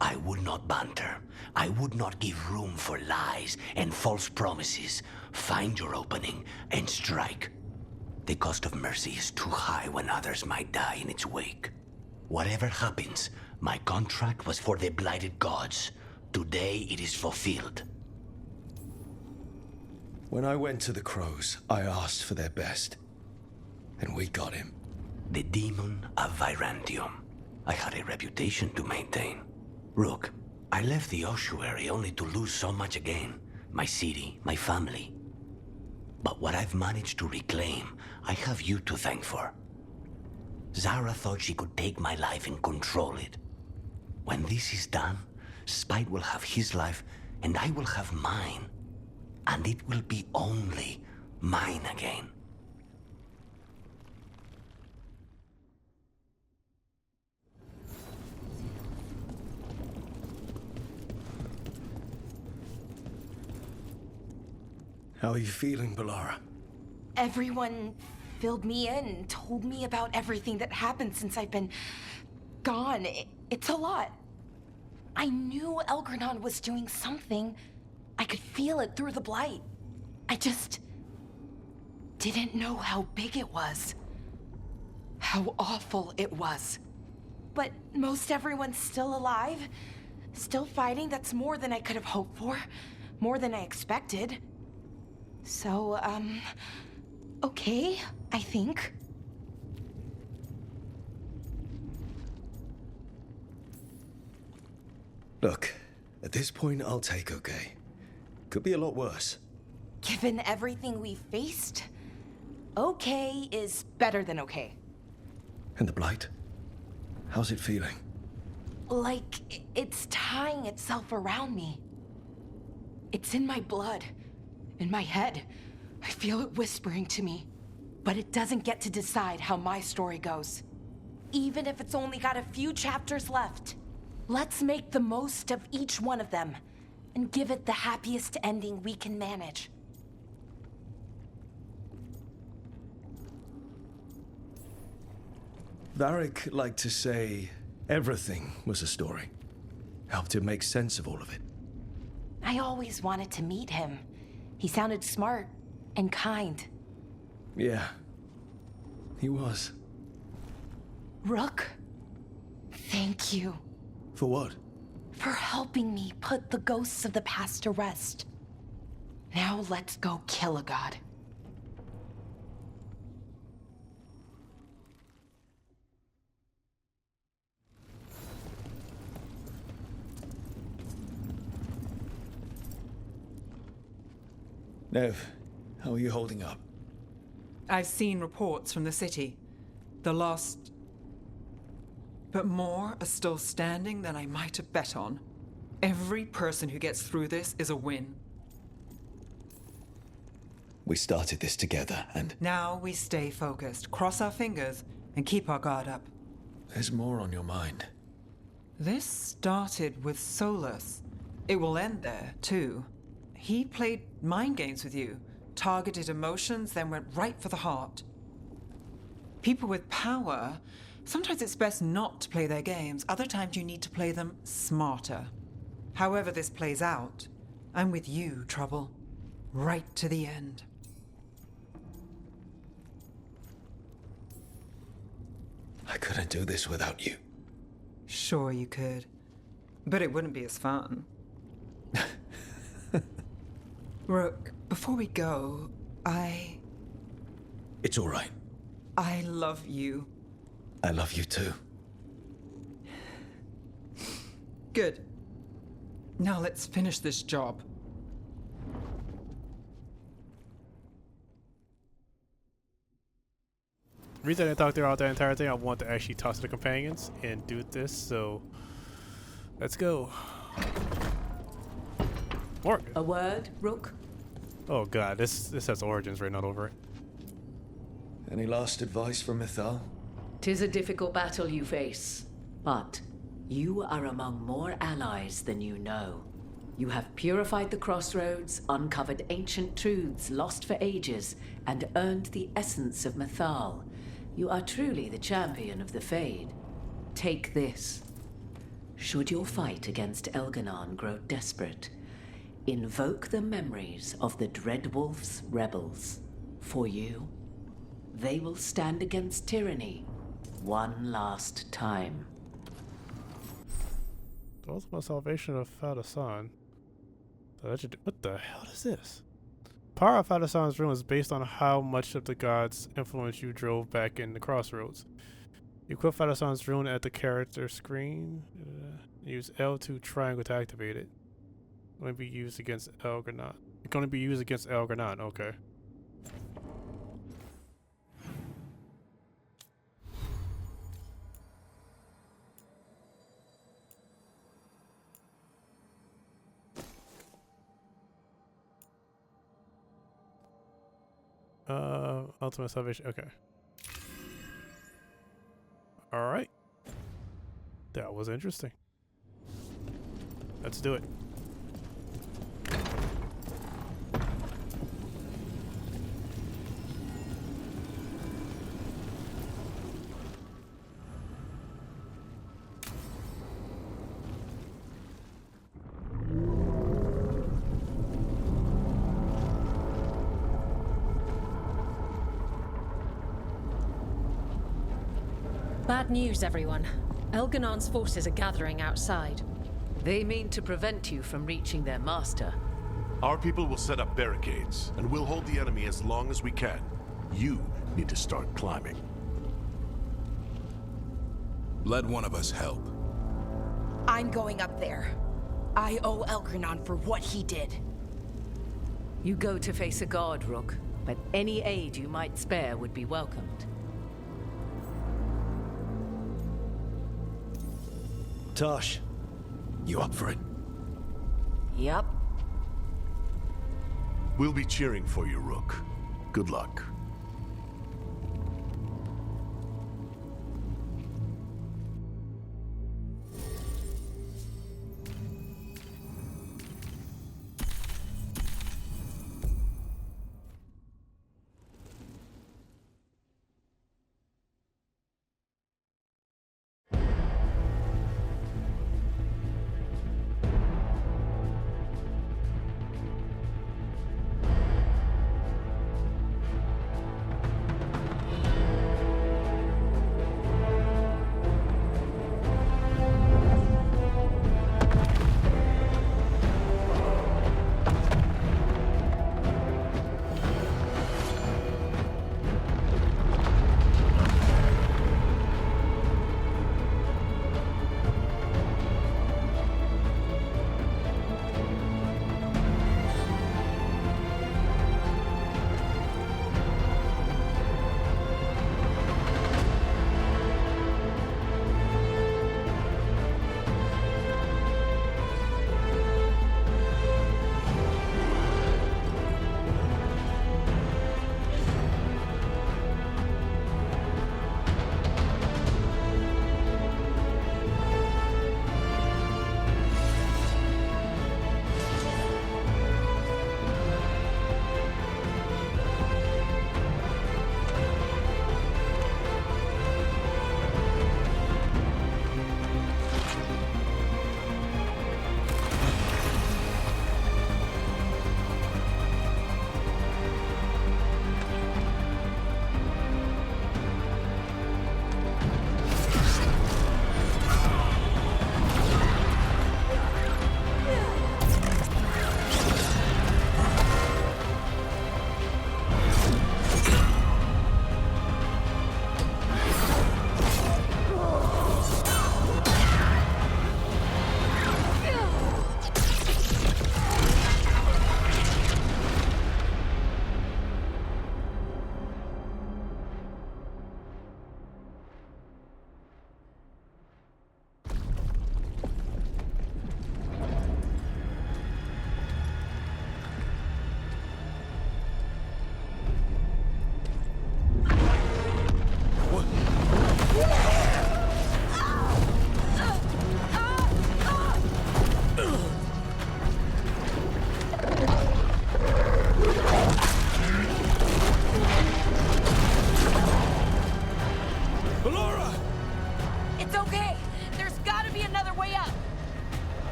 I would not banter. I would not give room for lies and false promises. Find your opening and strike. The cost of mercy is too high when others might die in its wake. Whatever happens, my contract was for the blighted gods. Today it is fulfilled. When I went to the Crows, I asked for their best. And we got him. The demon of Virantium. I had a reputation to maintain. Rook, I left the ossuary only to lose so much again. My city, my family. But what I've managed to reclaim, I have you to thank for. Zara thought she could take my life and control it. When this is done, Spite will have his life, and I will have mine. And it will be only mine again. How are you feeling, Balara? Everyone filled me in, told me about everything that happened since I've been gone. It's a lot. I knew Elgar'nan was doing something. I could feel it through the blight. I just didn't know how big it was. how awful it was. But most everyone's still alive, still fighting. That's more than I could have hoped for, more than I expected. So, okay, I think. Look, at this point, I'll take okay. Could be a lot worse. Given everything we faced, okay is better than okay. And the Blight? How's it feeling? Like it's tying itself around me. It's in my blood, in my head. I feel it whispering to me. But it doesn't get to decide how my story goes. Even if it's only got a few chapters left. Let's make the most of each one of them and give it the happiest ending we can manage. Varric liked to say everything was a story. Helped him make sense of all of it. I always wanted to meet him. He sounded smart and kind. Yeah, he was. Rook, thank you. For what? For helping me put the ghosts of the past to rest. Now let's go kill a god. Nev, how are you holding up? I've seen reports from the city. The lost... But more are still standing than I might have bet on. Every person who gets through this is a win. We started this together, and... Now we stay focused, cross our fingers, and keep our guard up. There's more on your mind. This started with Solas. It will end there, too. He played mind games with you, targeted emotions, then went right for the heart. People with power, sometimes it's best not to play their games. Other times you need to play them smarter. However this plays out, I'm with you, Trouble. Right to the end. I couldn't do this without you. Sure you could. But it wouldn't be as fun. Rook, before we go, It's all right. I love you. I love you too. Good. Now let's finish this job. The reason I talked throughout that entire thing, I want to actually talk to the companions and do this, so let's go. Morgan. A word, Rook? Oh god, this has origins written all over it. Any last advice from Mythal? 'Tis a difficult battle you face, but you are among more allies than you know. You have purified the crossroads, uncovered ancient truths lost for ages, and earned the essence of Mythal. You are truly the champion of the Fade. Take this. Should your fight against Elgar'nan grow desperate, invoke the memories of the Dreadwolf's rebels. For you, they will stand against tyranny one last time. The ultimate salvation of Fadasan. What the hell is this? Power of Fadasan's rune is based on how much of the god's influence you drove back in the crossroads. You equip Fadasan's rune at the character screen. Use L2 triangle to activate it. Only be used against Elgar'nan. It can only be used against Elgar'nan, okay. Ultimate salvation, okay. Alright. That was interesting. Let's do it. Bad news, everyone. Elgar'nan's forces are gathering outside. They mean to prevent you from reaching their master. Our people will set up barricades, and we'll hold the enemy as long as we can. You need to start climbing. Let one of us help. I'm going up there. I owe Elgar'nan for what he did. You go to face a guard, Rook, but any aid you might spare would be welcomed. Tosh, you up for it? Yup. We'll be cheering for you, Rook. Good luck.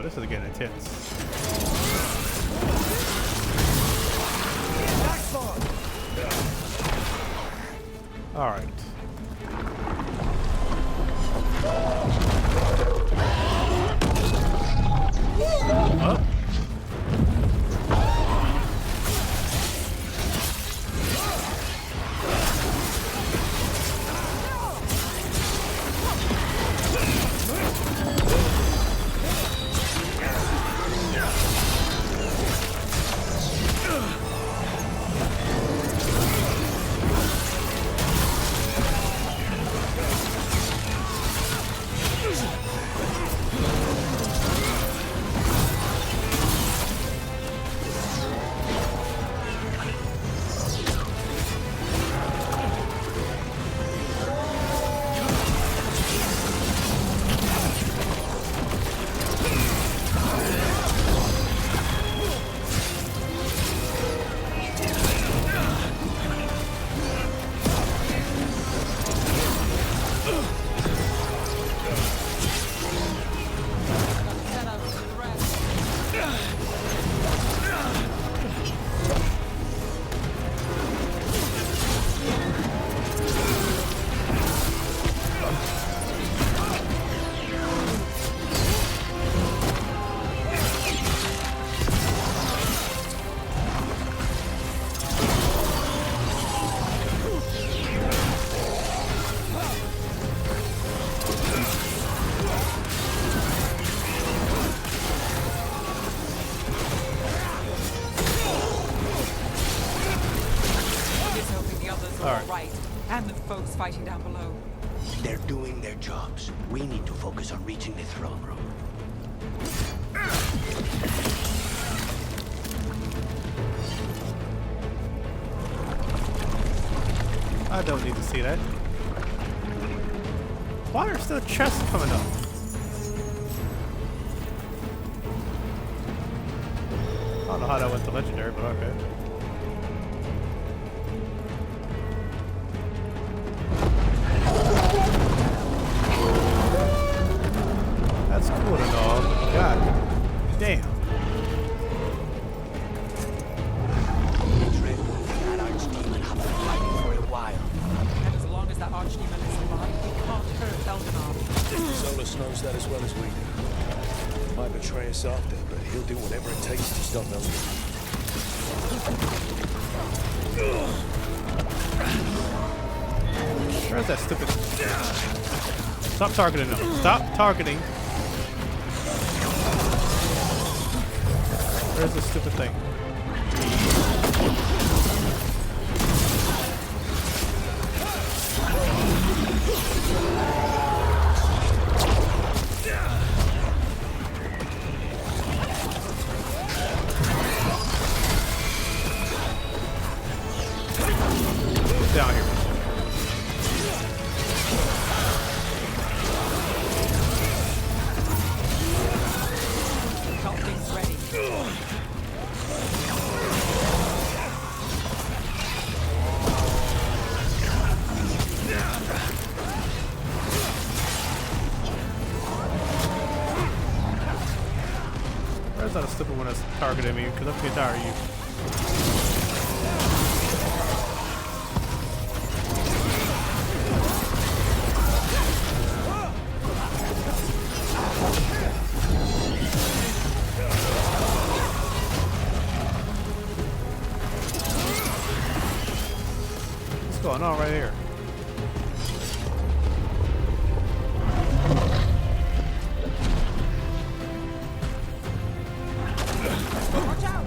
This is getting intense. All right. Up. all right, and the folks fighting down below. They're doing their jobs. We need to focus on reaching the throne room. I don't need to see that. Why are still chests coming up? I don't know how that went to legendary, but okay. That's cool and all, but god damn. And as long as that archdemon is alive, we can't hurt Elgar'nan. Solas knows that as well as we do. Might betray us after, but he'll do whatever it takes to stop Elgar'nan. Where's that stupid... Stop targeting him. Stop targeting. Where's the stupid thing? Down here. Something's ready. Where's that stupid one that's targeting me? Because I'm getting tired of you. What's going on right here? Watch out!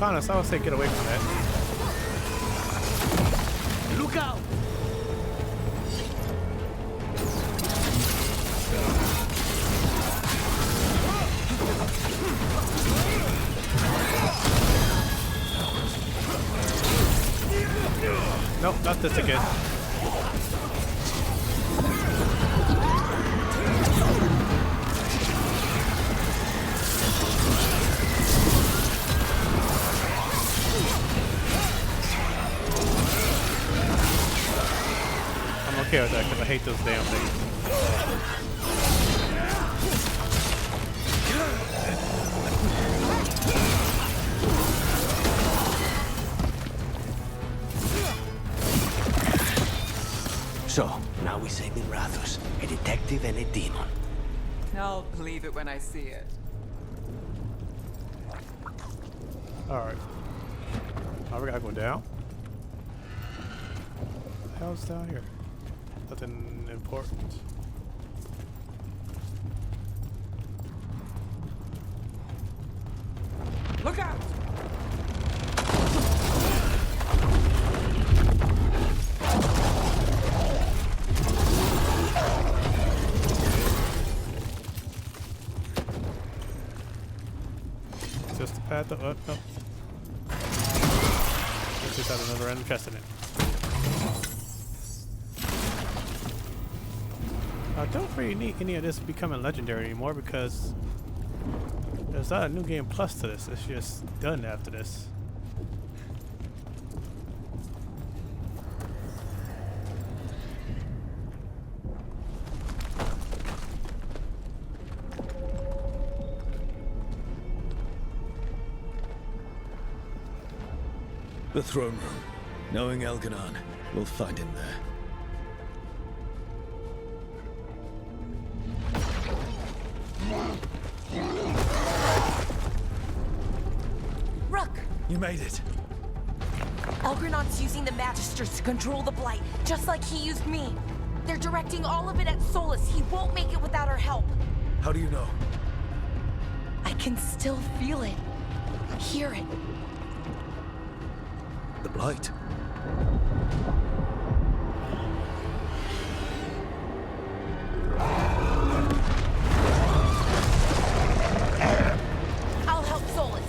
Honest, I would say get away from that. Look out! Nope, not this again. I'm okay with that because I hate those damn things. So, now we save Mentrais, a detective and a demon. I'll believe it when I see it. Alright. Now we gotta go down. What the hell's down here? Nothing important. Look out! Just the path to no. Let's just have another random chest in it. I don't really need any of this becoming legendary anymore because there's not a new game plus to this. It's just done after this. The throne room. Knowing Elgar'nan, we'll find him there. Rook! You made it. Elgar'nan's using the Magisters to control the Blight, just like he used me. They're directing all of it at Solas. He won't make it without our help. How do you know? I can still feel it. Hear it. The Blight. I'll help Solas.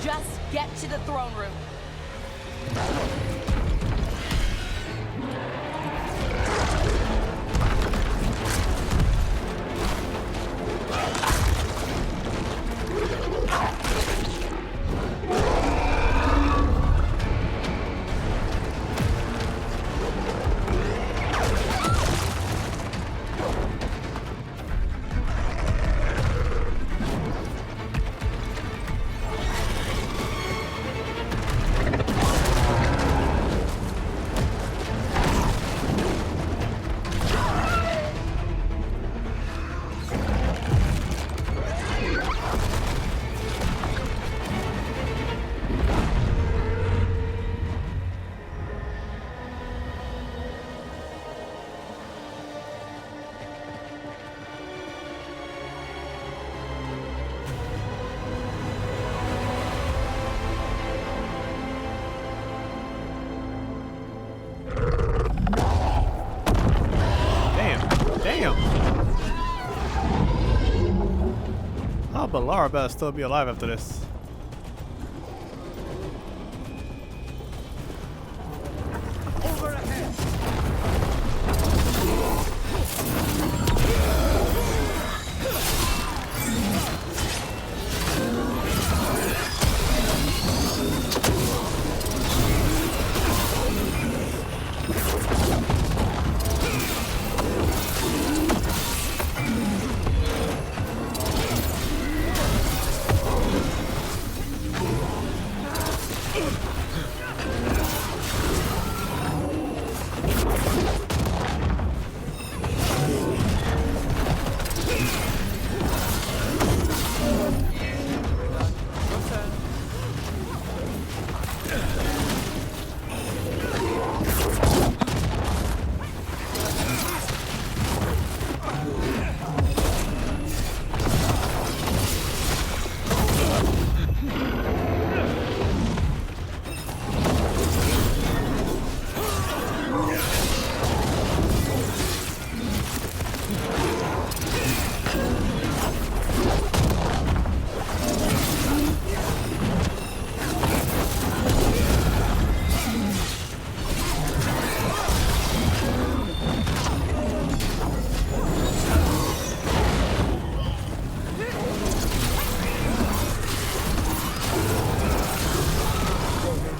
Just get to the throne room. Oh, but Lara better still be alive after this.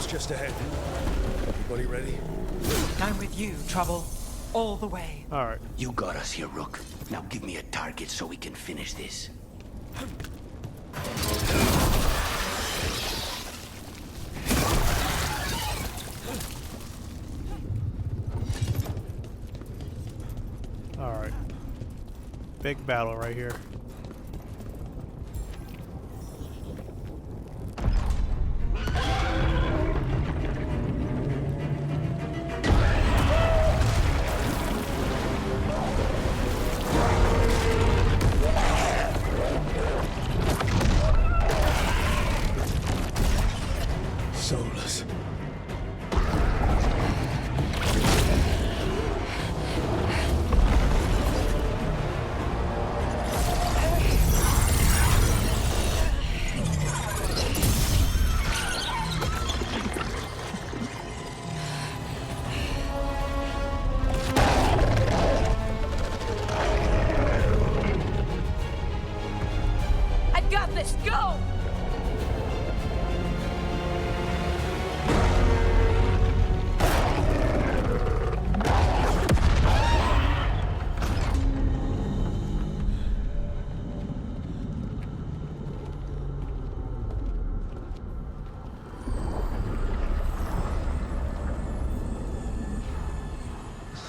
Just ahead. Everybody ready? I'm with you, Trouble. All the way. Alright. You got us here, Rook. Now give me a target so we can finish this. Alright. Big battle right here. Solas.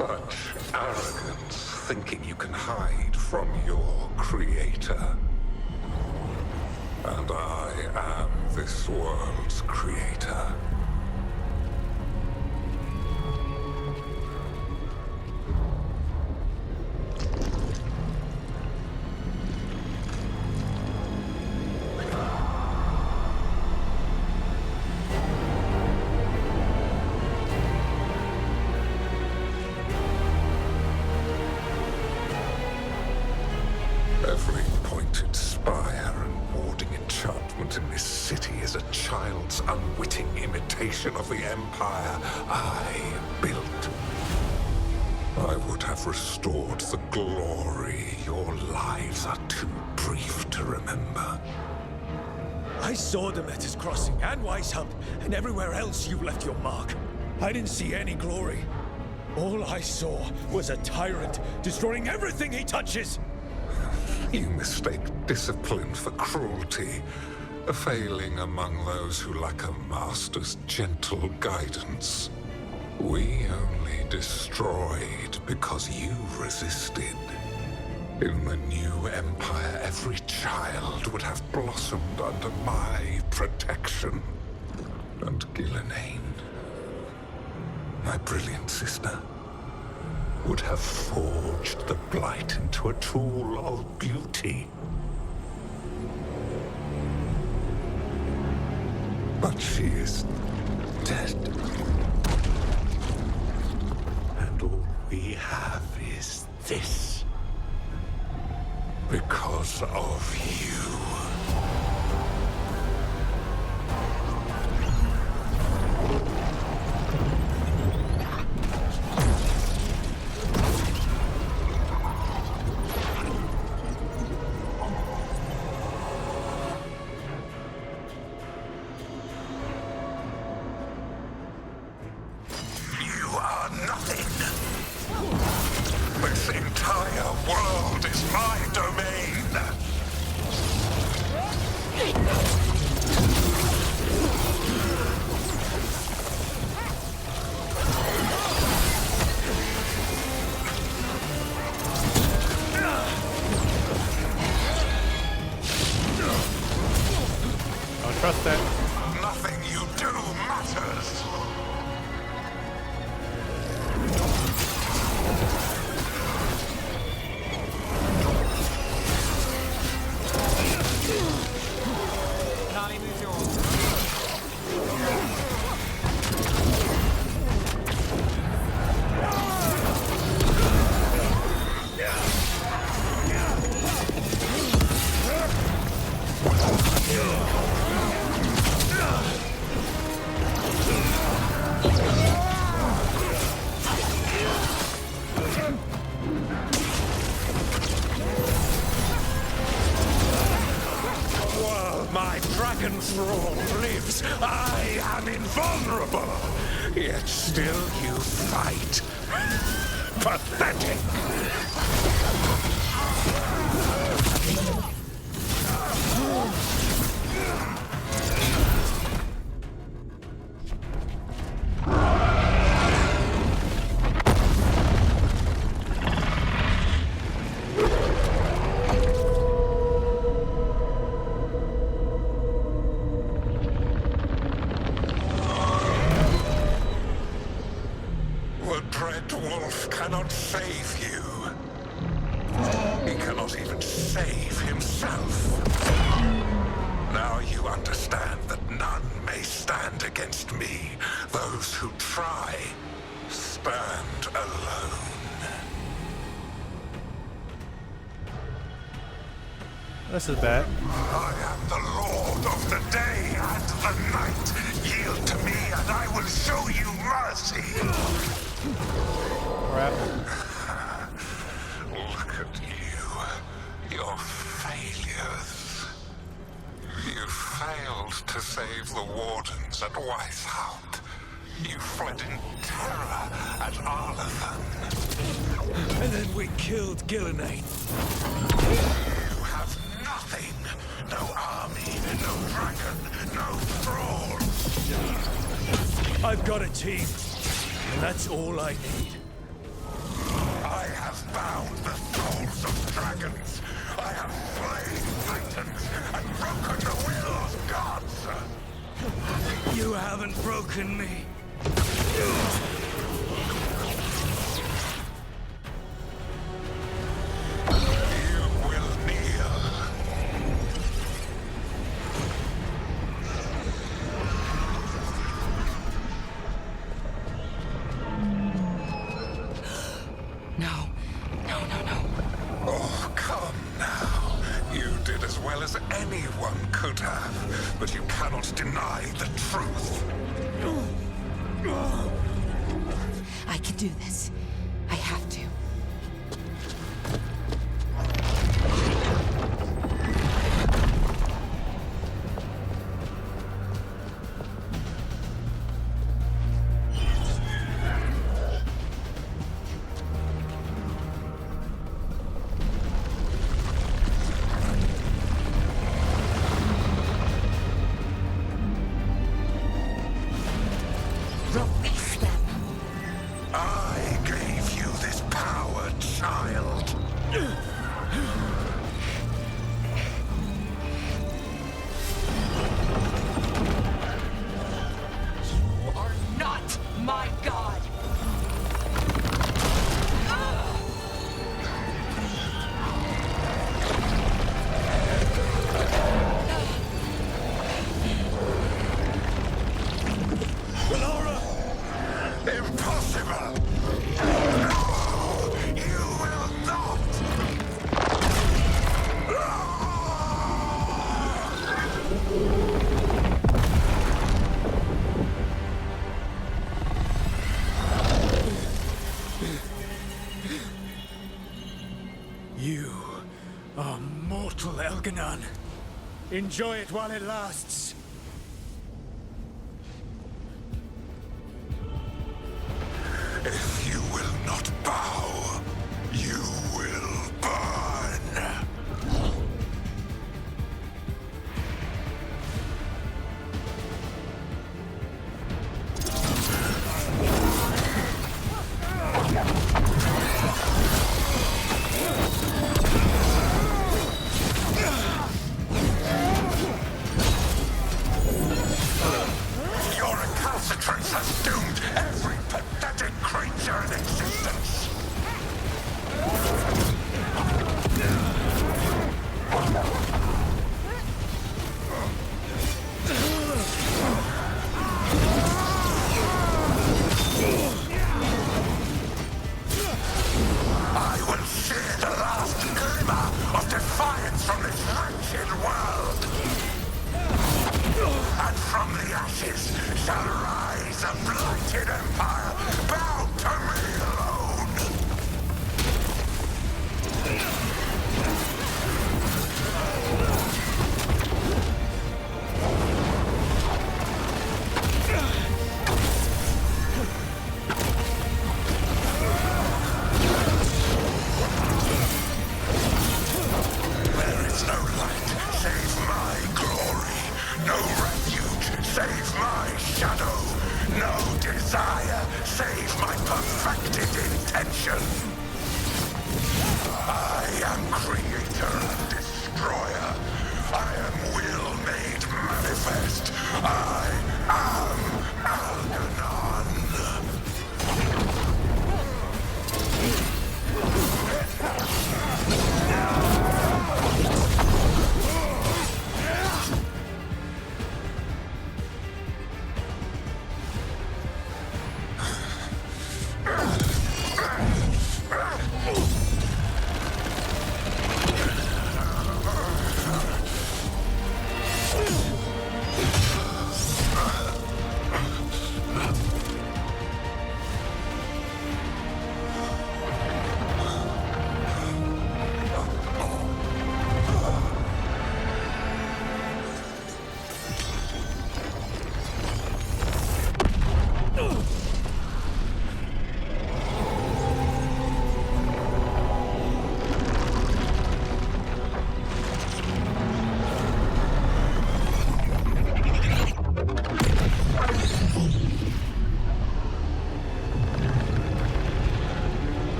Such arrogance, thinking you can hide from your creator. And I am this world's creator. Every pointed spire and warding enchantment in this city is a child's unwitting imitation of the empire I built. I would have restored the glory. Your lives are too brief to remember. I saw Demeter's Crossing and Weishaupt, and everywhere else you left your mark. I didn't see any glory. All I saw was a tyrant destroying everything he touches. You mistake discipline for cruelty, a failing among those who lack a master's gentle guidance. We only destroyed because you resisted. In the new empire, every child would have blossomed under my protection. And Elgar'nan, my brilliant sister, would have forged the Blight into a tool of beauty. But she is dead. And all we have is this. Because of you. Trust that. Nothing you do matters. Thrall lives, I am invulnerable. Yet still you fight. Pathetic. Cannot save you. He cannot even save himself. Now you understand that none may stand against me. Those who try stand alone. This is bad. I am the Lord of the day and the night. Yield to me and I will show you mercy. Crap. Look at you. Your failures. You failed to save the wardens at Weishaupt. You fled in terror at Arlathan. And then we killed Elgar'nan. You have nothing. No army, no dragon, no thrall. I've got a team. And that's all I need. in me. Oh, come now. You did as well as anyone could have, but you cannot deny the truth. I can do this. I have to. Release them. I gave you this power, child. You are not my god! Impossible! No! You will not! You are mortal, Elgar'nan. Enjoy it while it lasts. If you will not bow, you will burn. Your recalcitrance has doomed every pathetic creature in existence. I will sear the last glimmer of defiance from this wretched world. And from the ashes shall rise a blighted empire bound to me alone. There is no light save my glory, no refuge save my shadow, no desire save my perfected intention. I am creator and destroyer. I am will made manifest. I am Elgar'nan.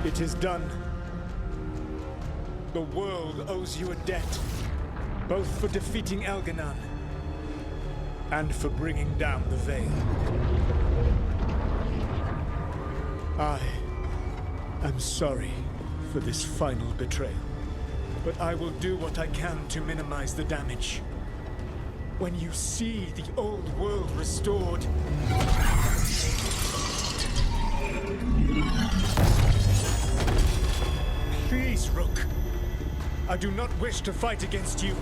It is done. The world owes you a debt, both for defeating Elgar'nan and for bringing down the Veil. I am sorry for this final betrayal, but I will do what I can to minimize the damage. When you see the old world restored, please, Rook. I do not wish to fight against you.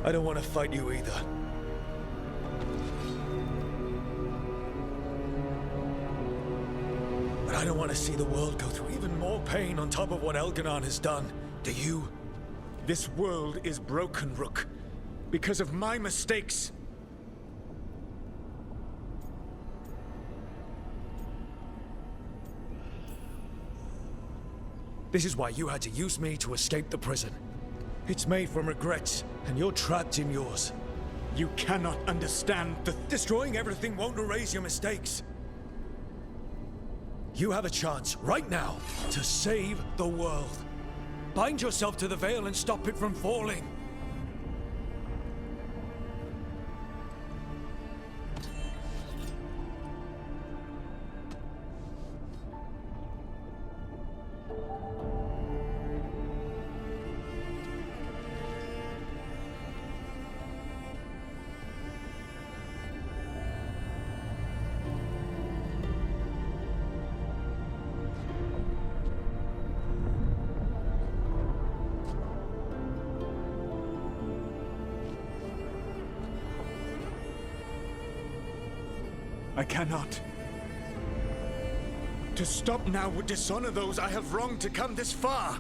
I don't want to fight you either. But I don't want to see the world go through even more pain on top of what Elgar'nan has done. Do you? This world is broken, Rook. Because of my mistakes. This is why you had to use me to escape the prison. It's made from regrets, and you're trapped in yours. You cannot understand that destroying everything won't erase your mistakes. You have a chance, right now, to save the world. Bind yourself to the Veil and stop it from falling. I cannot. To stop now would dishonor those I have wronged to come this far.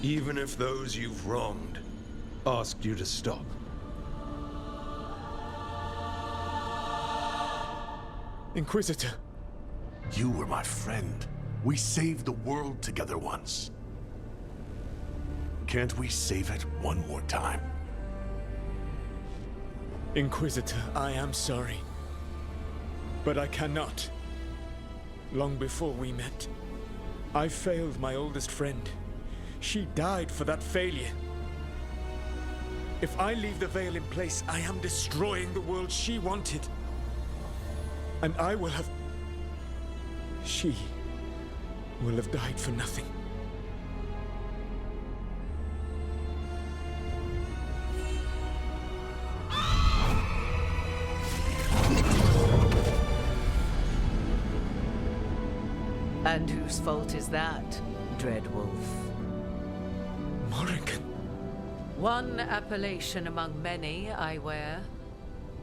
Even if those you've wronged asked you to stop. Inquisitor. You were my friend. We saved the world together once. Can't we save it one more time? Inquisitor, I am sorry. But I cannot. Long before we met, I failed my oldest friend. She died for that failure. If I leave the Veil in place, I am destroying the world she wanted. And I will have... She will have died for nothing. And whose fault is that, Dread Wolf? Morrigan. One appellation among many I wear.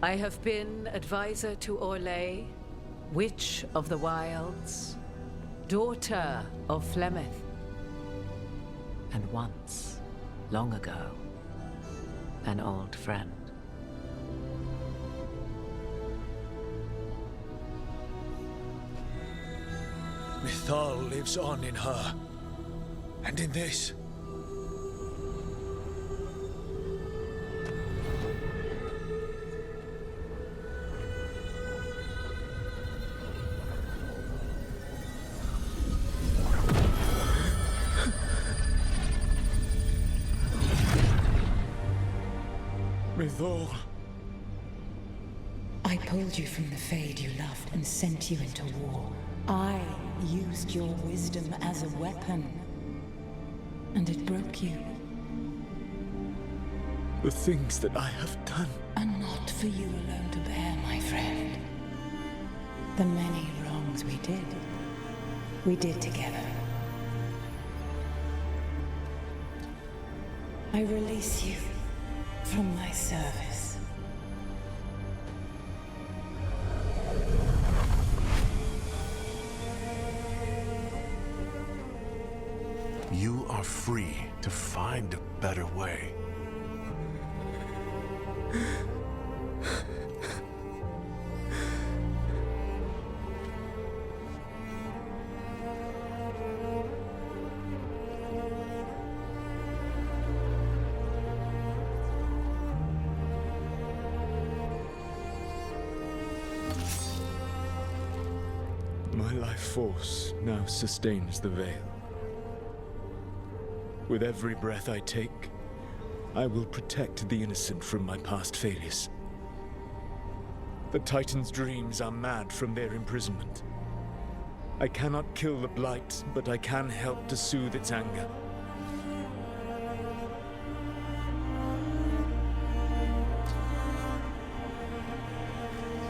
I have been advisor to Orlais, Witch of the Wilds, daughter of Flemeth, and once, long ago, an old friend. Mythal lives on in her, and in this. Mythal. I pulled you from the Fade you loved and sent you into war. I used your wisdom as a weapon, and it broke you. The things that I have done are not for you alone to bear, my friend. The many wrongs we did together. I release you from my service. You are free to find a better way. My life force now sustains the Veil. With every breath I take, I will protect the innocent from my past failures. The Titan's dreams are mad from their imprisonment. I cannot kill the Blight, but I can help to soothe its anger.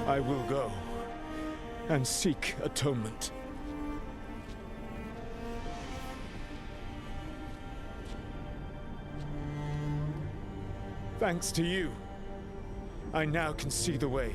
I will go and seek atonement. Thanks to you, I now can see the way.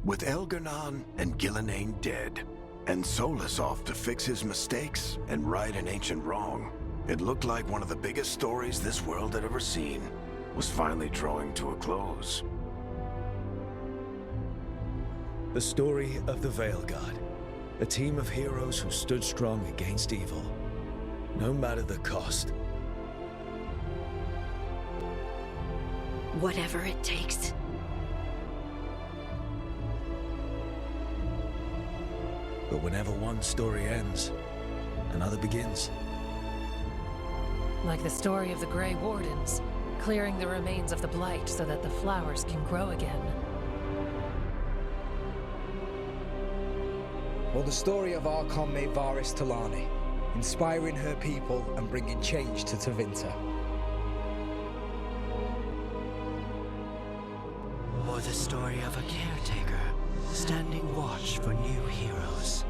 With Elgar'nan and Gillenane dead, and Solas off to fix his mistakes and right an ancient wrong, it looked like one of the biggest stories this world had ever seen was finally drawing to a close. The story of the Veilguard, a team of heroes who stood strong against evil, no matter the cost. Whatever it takes. But whenever one story ends, another begins. Like the story of the Grey Wardens, clearing the remains of the Blight so that the flowers can grow again. Or the story of Archon Varis Talani, inspiring her people and bringing change to Tevinter. Or the story of a caretaker, standing watch for new heroes.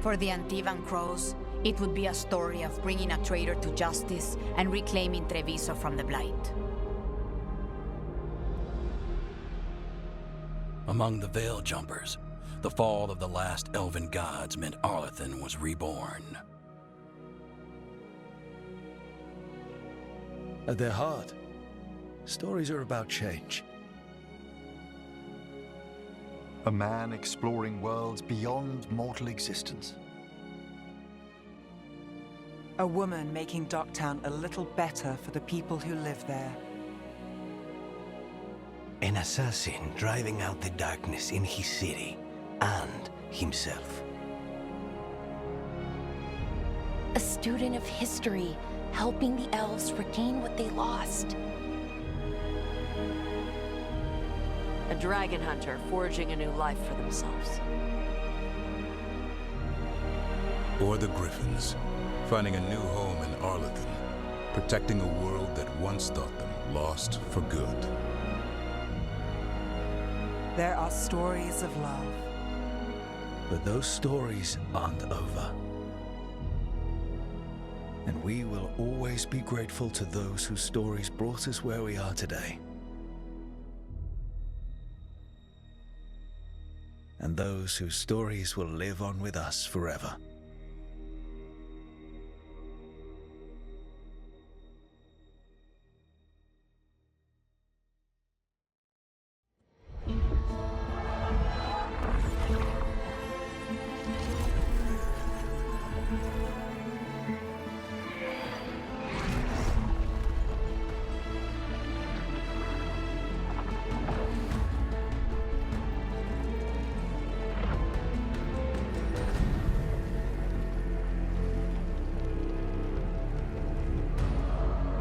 For the Antivan Crows, it would be a story of bringing a traitor to justice and reclaiming Treviso from the Blight. Among the Veiljumpers, the fall of the last elven gods meant Arlethan was reborn. At their heart, stories are about change. A man exploring worlds beyond mortal existence. A woman making Docktown a little better for the people who live there. An assassin driving out the darkness in his city and himself. A student of history, helping the elves regain what they lost. A dragon hunter forging a new life for themselves. Or the Griffins, finding a new home in Arlington, protecting a world that once thought them lost for good. There are stories of love. But those stories aren't over. And we will always be grateful to those whose stories brought us where we are today. And those whose stories will live on with us forever.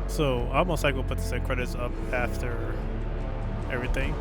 So I almost like we'll put the credits up after everything.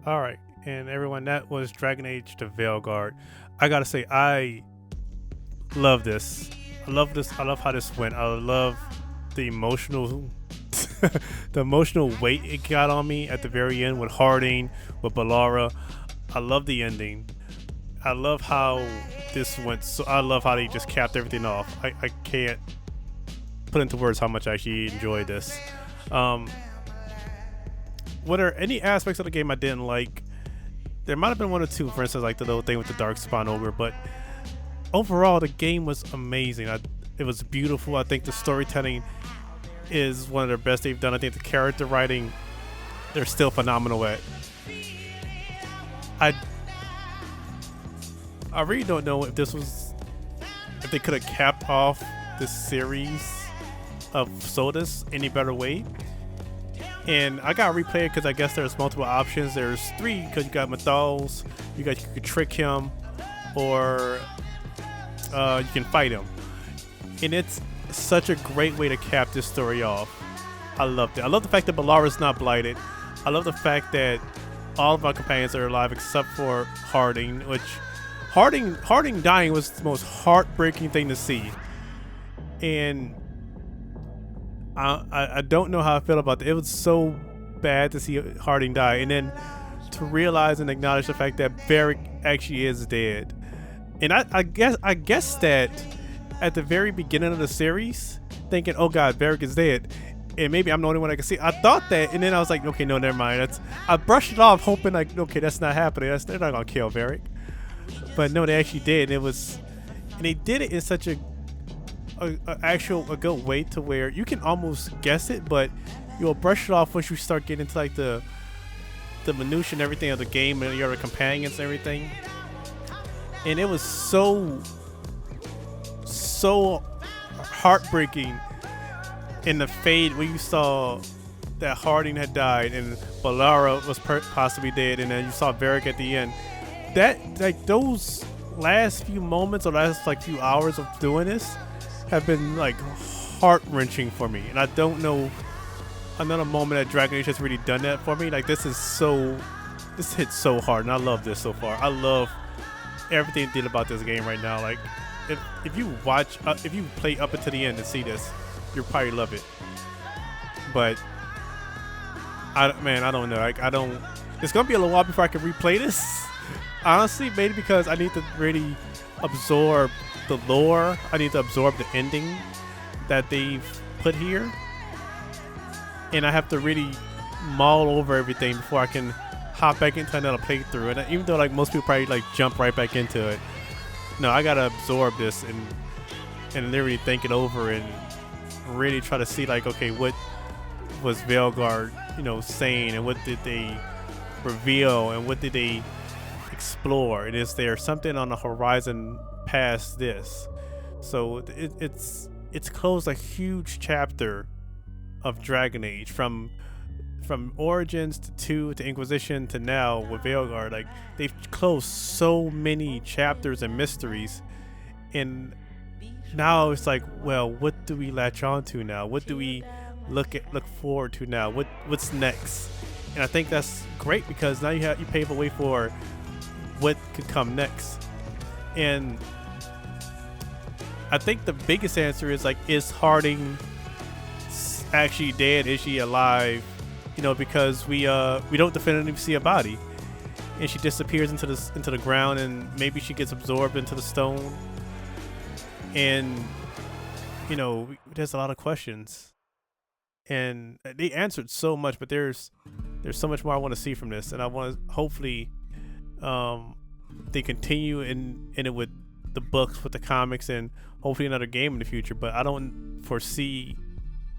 Alright, and everyone, that was Dragon Age the Veilguard. I gotta say, I love this. I love this. I love how this went. I love the emotional the emotional weight it got on me at the very end with Harding, with Bellara. I love the ending. I love how this went. So I love how they just capped everything off. I can't put into words how much I actually enjoyed this. Were there any aspects of the game I didn't like? There might have been one or two, for instance, like the little thing with the Darkspawn Ogre, but overall the game was amazing. It was beautiful. I think the storytelling is one of the best they've done. I think the character writing, they're still phenomenal at. I really don't know if they could have capped off this series of Solas any better way. And I gotta replay it because I guess there's multiple options. There's 3 because you got Mentrais, you could trick him, or you can fight him. And it's such a great way to cap this story off. I loved it. I love the fact that Bellara's not blighted. I love the fact that all of our companions are alive except for Harding, which Harding dying was the most heartbreaking thing to see. And I don't know how I feel about that. It was so bad to see Harding die, and then to realize and acknowledge the fact that Varric actually is dead. And I guess that at the very beginning of the series, thinking, oh god, Varric is dead, and maybe I'm the only one I can see. I thought that, and then I was like, okay, no, never mind. I brushed it off, hoping like, okay, that's not happening. They're not gonna kill Varric. But no, they actually did. And they did it in such a good way to where you can almost guess it, but you'll brush it off once you start getting into like the minutia and everything of the game and your other companions and everything. And it was so heartbreaking in the fade where you saw that Harding had died and Bellara was possibly dead, and then you saw Varric at the end. That, like, those last few moments or last like few hours of doing this have been like heart-wrenching for me, and I don't know another moment that Dragon Age has really done that for me. Like, this hits so hard, and I love this so far. I love everything it did about this game right now. Like, if you watch, if you play up until the end and see this, you'll probably love it. But I don't know. Like, it's gonna be a little while before I can replay this. Honestly, maybe because I need to really absorb the lore. I need to absorb the ending that they've put here, and I have to really mull over everything before I can hop back into another playthrough. And even though like most people probably like jump right back into it, no, I gotta absorb this and literally think it over and really try to see like, okay, what was Veilguard, you know, saying, and what did they reveal, and what did they explore, and is there something on the horizon past this? So it's closed a huge chapter of Dragon Age, from Origins to 2 to Inquisition to now with Veilguard. Like, they've closed so many chapters and mysteries, and now it's like, well, what do we latch on to now? What do we look forward to now? What's next? And I think that's great, because now you pave a way for what could come next. And I think the biggest answer is like, is Harding actually dead? Is she alive? You know, because we don't definitively see a body, and she disappears into the ground, and maybe she gets absorbed into the stone. And you know, there's a lot of questions, and they answered so much, but there's so much more I want to see from this, and I want to hopefully they continue in it with the books, with the comics, and hopefully another game in the future. But I don't foresee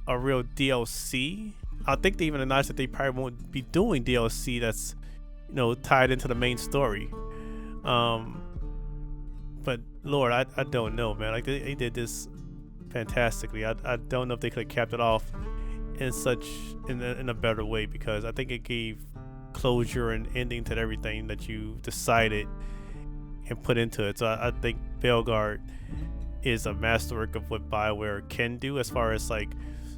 a real DLC. I think they even announced that they probably won't be doing DLC that's, you know, tied into the main story. But Lord, I don't know, man. Like, they did this fantastically. I don't know if they could have kept it off in a better way, because I think it gave closure and ending to everything that you decided and put into it. So I think Veilguard is a masterwork of what BioWare can do as far as like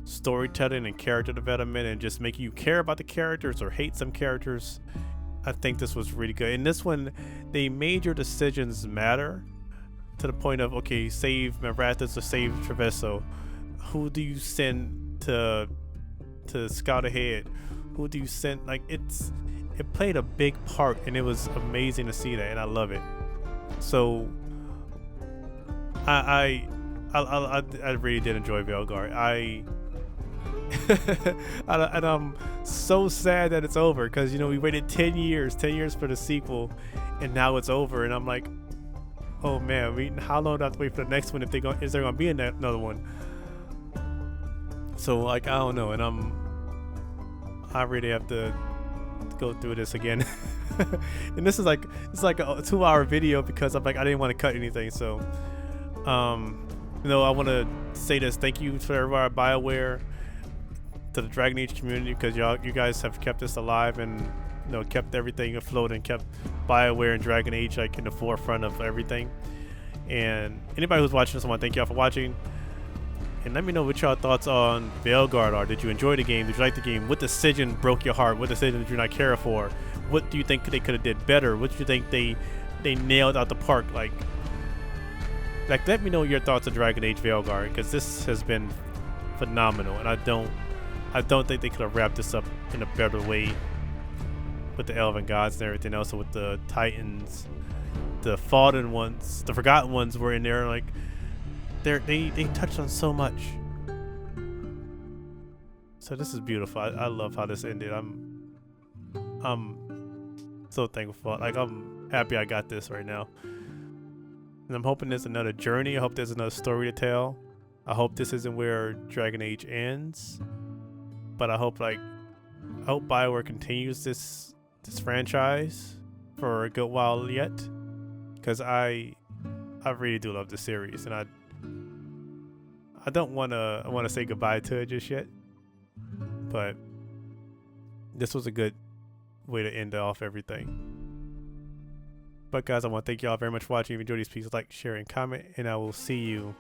storytelling and character development, and just making you care about the characters or hate some characters. I think this was really good. In this one, they made your decisions matter to the point of, okay, save Marathas or save Travesso. Who do you send to scout ahead? Who do you send? Like, it played a big part, and it was amazing to see that, and I love it. So I really did enjoy Veilguard. And I'm so sad that it's over, because, you know, we waited 10 years for the sequel, and now it's over, and I'm like, oh man, how long do I have to wait for the next one? Is there gonna be another one? So like, I don't know, and I really have to go through this again. And this is like, it's like a 2-hour video, because I'm like, I didn't want to cut anything. So you know, I want to say this: thank you to everybody at BioWare, to the Dragon Age community, because you guys have kept this alive, and, you know, kept everything afloat, and kept BioWare and Dragon Age like in the forefront of everything. And anybody who's watching this, I want to thank y'all for watching, and let me know what y'all thoughts on Veilguard are. Did you enjoy the game? Did you like the game? What decision broke your heart? What decision did you not care for? What do you think they could have did better? What do you think they nailed out the park? Like let me know your thoughts on Dragon Age Veilguard, because this has been phenomenal, and I don't think they could have wrapped this up in a better way, with the Elven Gods and everything else, with the Titans, the Fallen Ones, the Forgotten Ones were in there. Like, they touched on so much. So this is beautiful. I love how this ended. I'm so thankful. Like, I'm happy I got this right now. And I'm hoping there's another journey. I hope there's another story to tell. I hope this isn't where Dragon Age ends. But I hope BioWare continues this franchise for a good while yet, because I really do love the series, and I don't want to say goodbye to it just yet. But this was a good way to end off everything. But guys, I want to thank y'all very much for watching. If you enjoyed these, please like, share, and comment, and I will see you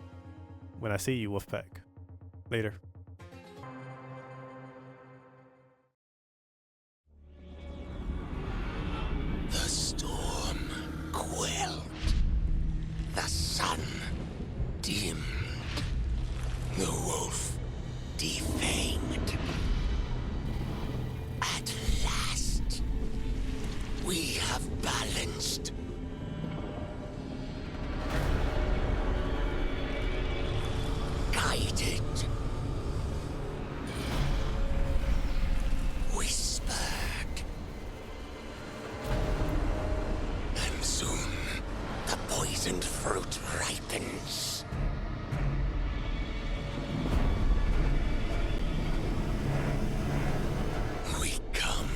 when I see you, Wolfpack. Later. The storm quelled. The sun Dim. The wolf defamed. At last, we have balanced. Guided. Whispered. And soon, the poisoned fruit ripens. We come.